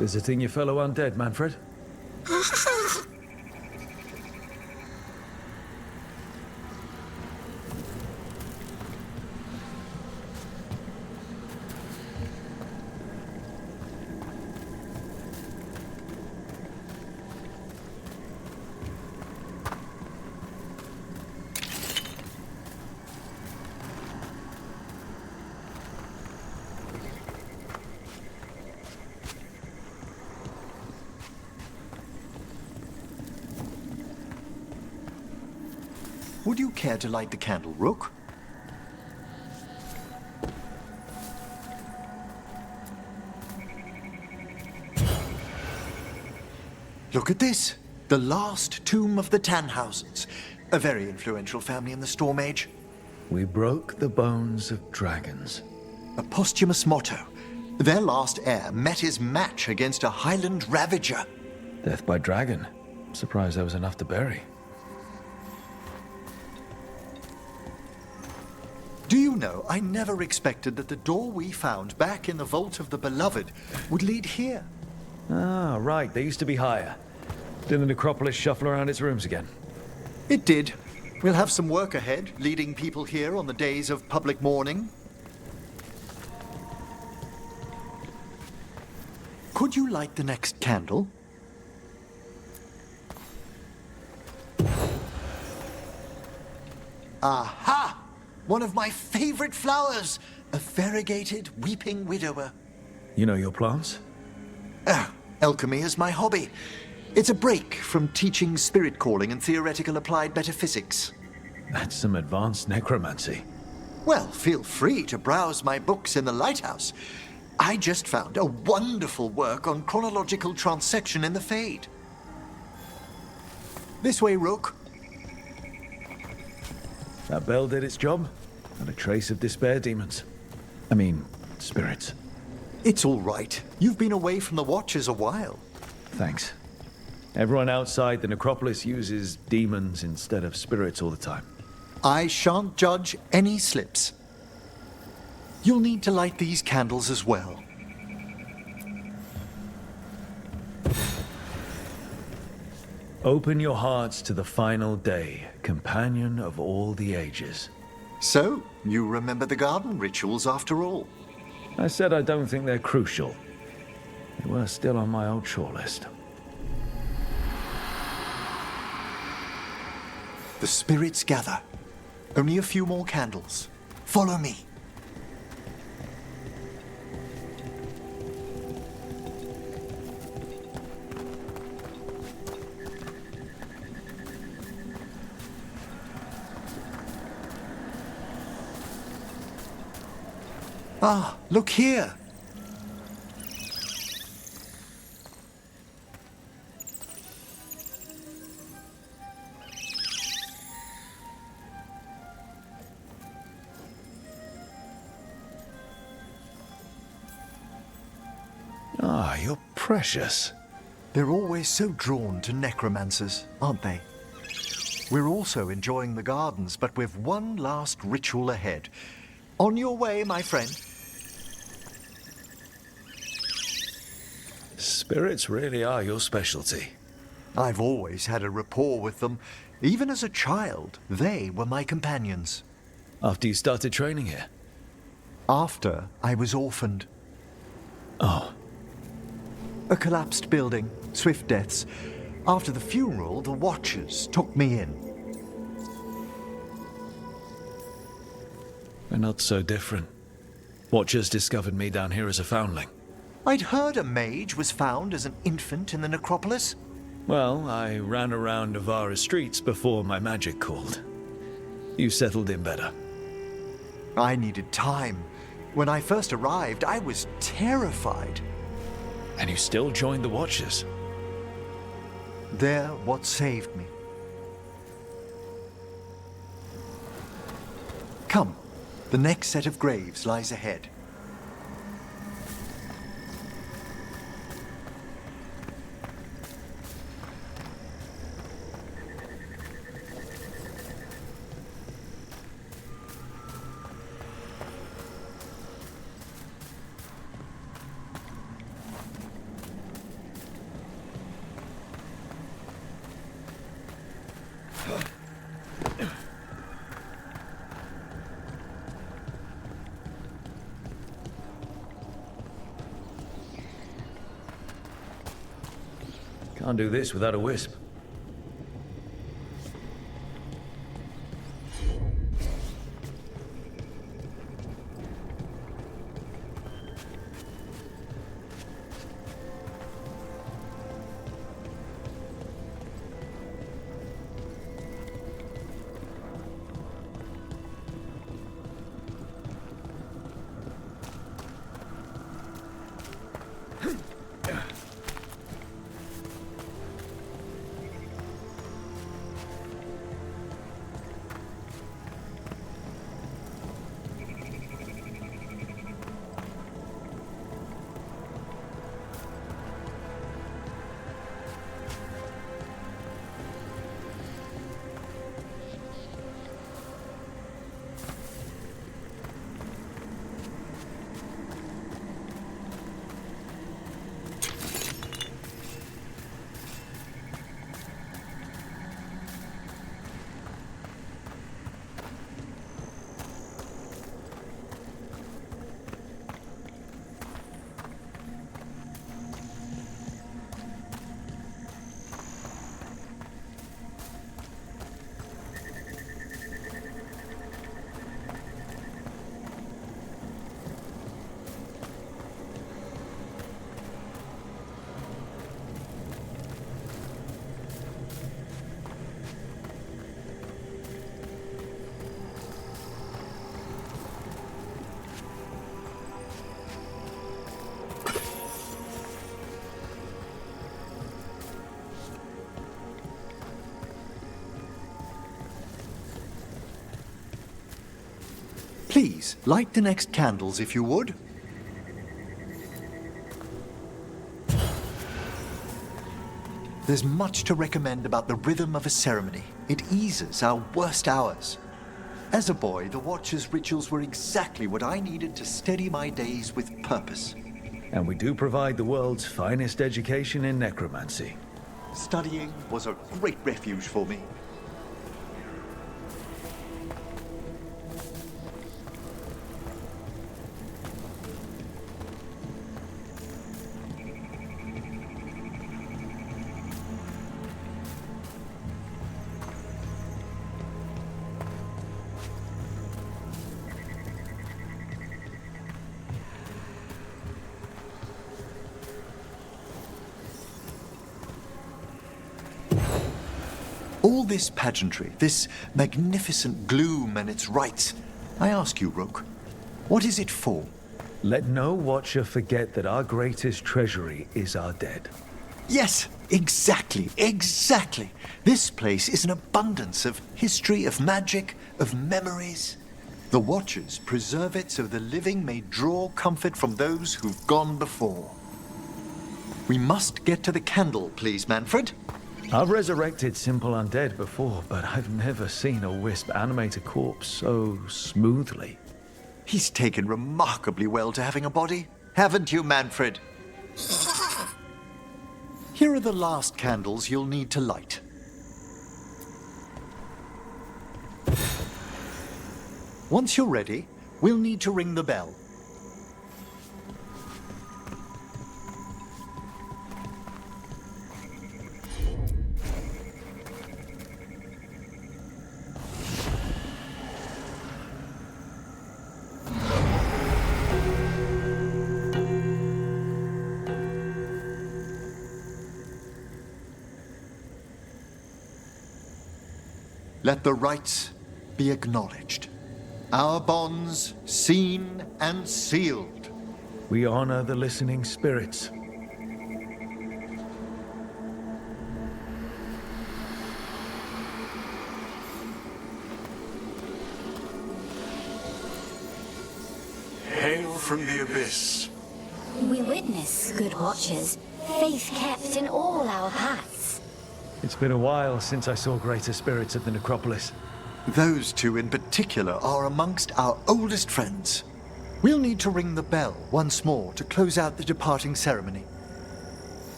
Visiting your fellow undead, Manfred? Would you care to light the candle, Rook? Look at this. The last tomb of the Tannhausens. A very influential family in the Storm Age. We broke the bones of dragons. A posthumous motto. Their last heir met his match against a Highland Ravager. Death by dragon. Surprised there was enough to bury. Do you know, I never expected that the door we found back in the Vault of the Beloved would lead here. Ah, right. They used to be higher. Did the necropolis shuffle around its rooms again? It did. We'll have some work ahead, leading people here on the days of public mourning. Could you light the next candle? Aha! One of my favorite flowers! A variegated weeping widower. You know your plants? Alchemy is my hobby. It's a break from teaching spirit calling and theoretical applied metaphysics. That's some advanced necromancy. Well, feel free to browse my books in the lighthouse. I just found a wonderful work on chronological transection in the Fade. This way, Rook. That bell did its job. Not a trace of despair demons. I mean, spirits. It's all right. You've been away from the Watchers a while. Thanks. Everyone outside the necropolis uses demons instead of spirits all the time. I shan't judge any slips. You'll need to light these candles as well. Open your hearts to the final day, companion of all the ages. So, you remember the garden rituals after all? I said I don't think they're crucial. They were still on my old chore list. The spirits gather. Only a few more candles. Follow me. Ah, look here. Ah, you're precious. They're always so drawn to necromancers, aren't they? We're also enjoying the gardens, but with one last ritual ahead. On your way, my friend. Spirits really are your specialty. I've always had a rapport with them. Even as a child, they were my companions. After you started training here? After I was orphaned. Oh. A collapsed building, swift deaths. After the funeral, the Watchers took me in. We're not so different. Watchers discovered me down here as a foundling. I'd heard a mage was found as an infant in the necropolis. Well, I ran around Avara's streets before my magic called. You settled in better. I needed time. When I first arrived, I was terrified. And you still joined the Watchers? They're what saved me. Come, the next set of graves lies ahead. Can't do this without a wisp. Please, light the next candles if you would. There's much to recommend about the rhythm of a ceremony. It eases our worst hours. As a boy, the Watcher's rituals were exactly what I needed to steady my days with purpose. And we do provide the world's finest education in necromancy. Studying was a great refuge for me. All this pageantry, this magnificent gloom and its rites, I ask you, Rook, what is it for? Let no Watcher forget that our greatest treasury is our dead. Yes, exactly. This place is an abundance of history, of magic, of memories. The Watchers preserve it so the living may draw comfort from those who've gone before. We must get to the candle, please, Manfred. I've resurrected simple undead before, but I've never seen a wisp animate a corpse so smoothly. He's taken remarkably well to having a body, haven't you, Manfred? Here are the last candles you'll need to light. Once you're ready, we'll need to ring the bell. Let the rites be acknowledged. Our bonds seen and sealed. We honor the listening spirits. Hail from the abyss. We witness, good watchers, faith kept in all our paths. It's been a while since I saw greater spirits at the necropolis. Those two in particular are amongst our oldest friends. We'll need to ring the bell once more to close out the departing ceremony.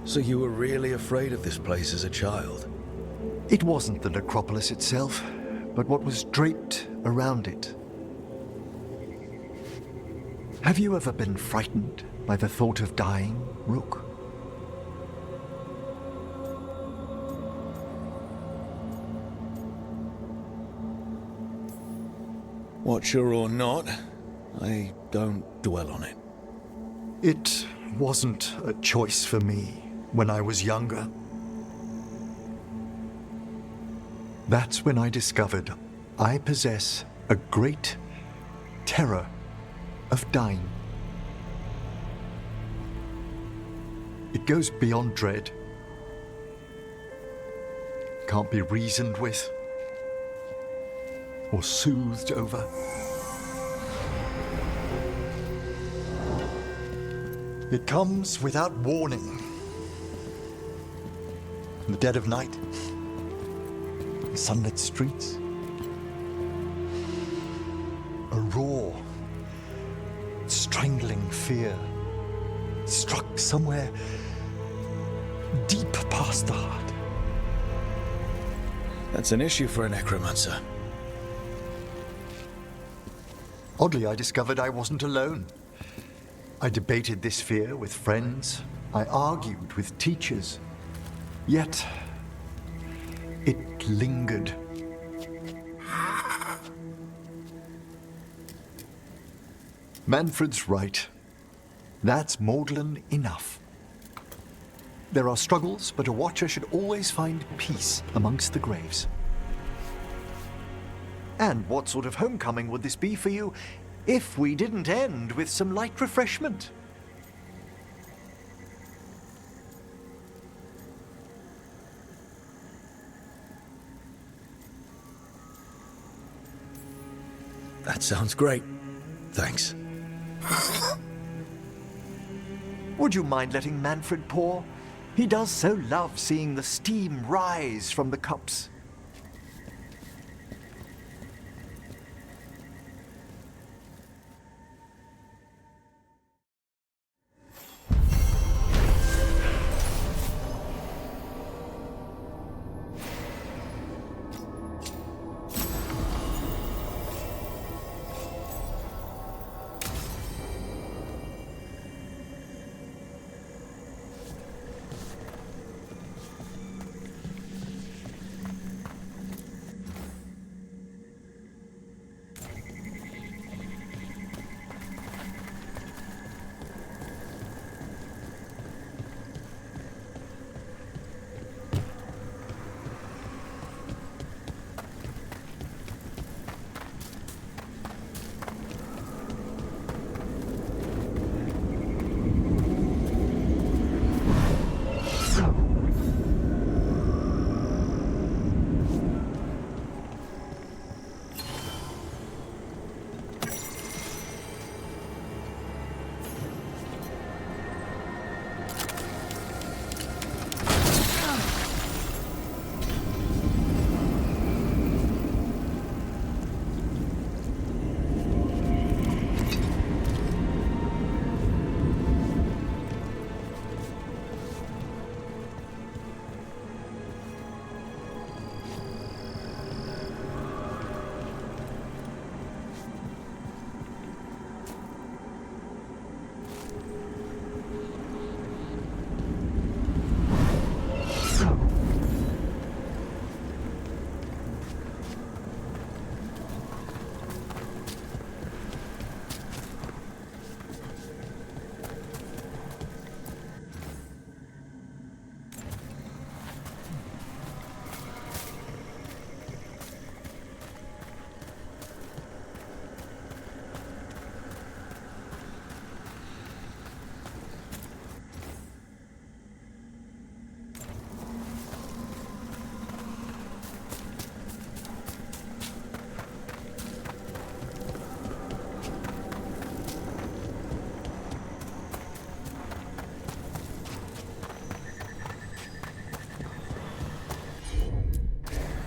So you were really afraid of this place as a child? It wasn't the necropolis itself, but what was draped around it. Have you ever been frightened by the thought of dying, Rook? Watcher or not, I don't dwell on it. It wasn't a choice for me when I was younger. That's when I discovered I possess a great terror of dying. It goes beyond dread. Can't be reasoned with or soothed over. It comes without warning. In the dead of night, the sunlit streets, a raw, strangling fear struck somewhere deep past the heart. That's an issue for a necromancer. Oddly, I discovered I wasn't alone. I debated this fear with friends. I argued with teachers. Yet, it lingered. Manfred's right. That's maudlin enough. There are struggles, but a watcher should always find peace amongst the graves. And what sort of homecoming would this be for you if we didn't end with some light refreshment? That sounds great. Thanks. Would you mind letting Manfred pour? He does so love seeing the steam rise from the cups.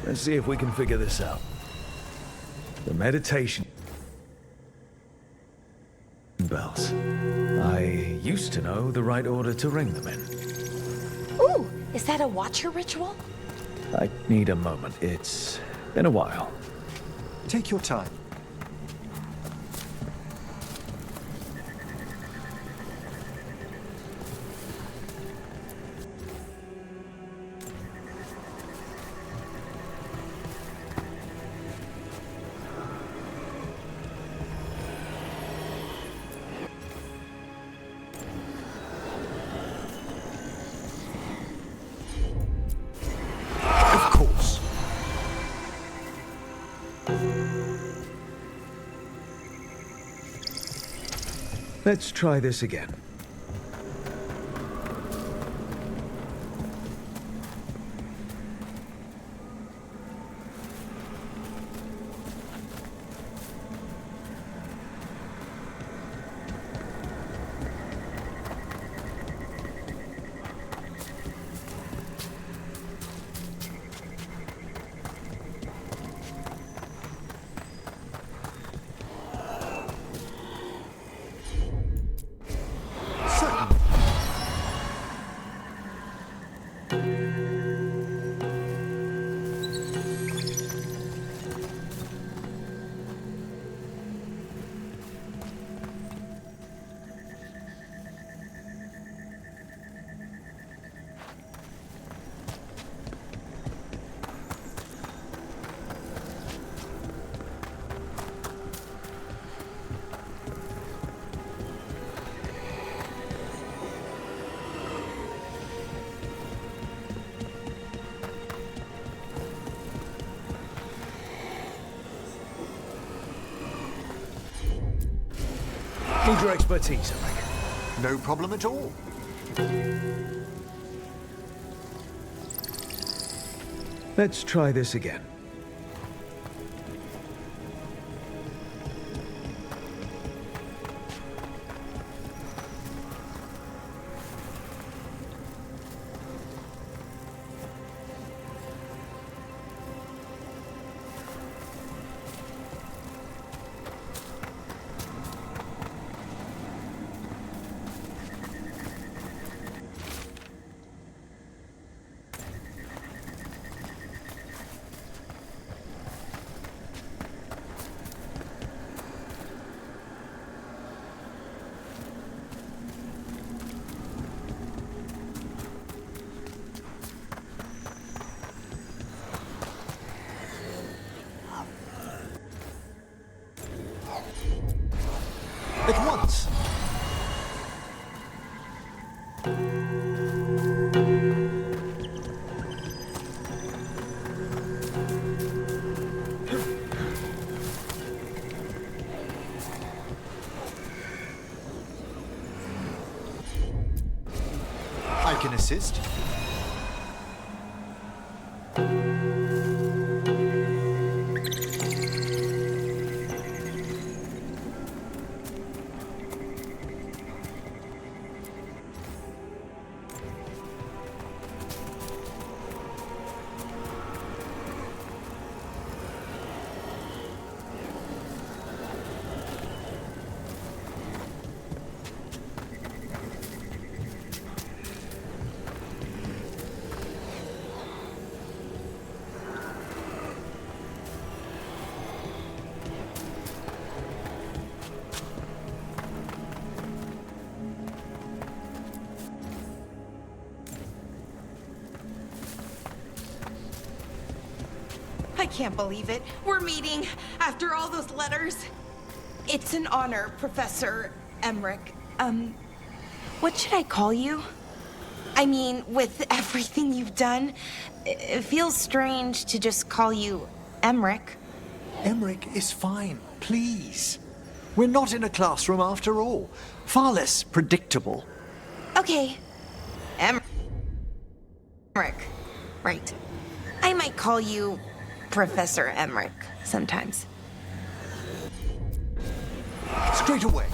Let's see if we can figure this out. The meditation bells. I used to know the right order to ring them in. Is that a Watcher ritual? I need a moment. It's been a while. Take your time. Of course. Let's try this again. Need your expertise, I reckon. No problem at all. Let's try this again. At once. I can assist. I can't believe it. We're meeting after all those letters. It's an honor, Professor Emmerich. What should I call you? I mean, with everything you've done, it feels strange to just call you Emmerich. Emmerich is fine, please. We're not in a classroom after all. Far less predictable. Okay. Emmerich. Right. I might call you Professor Emmerich sometimes. Straight away.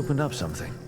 opened up something.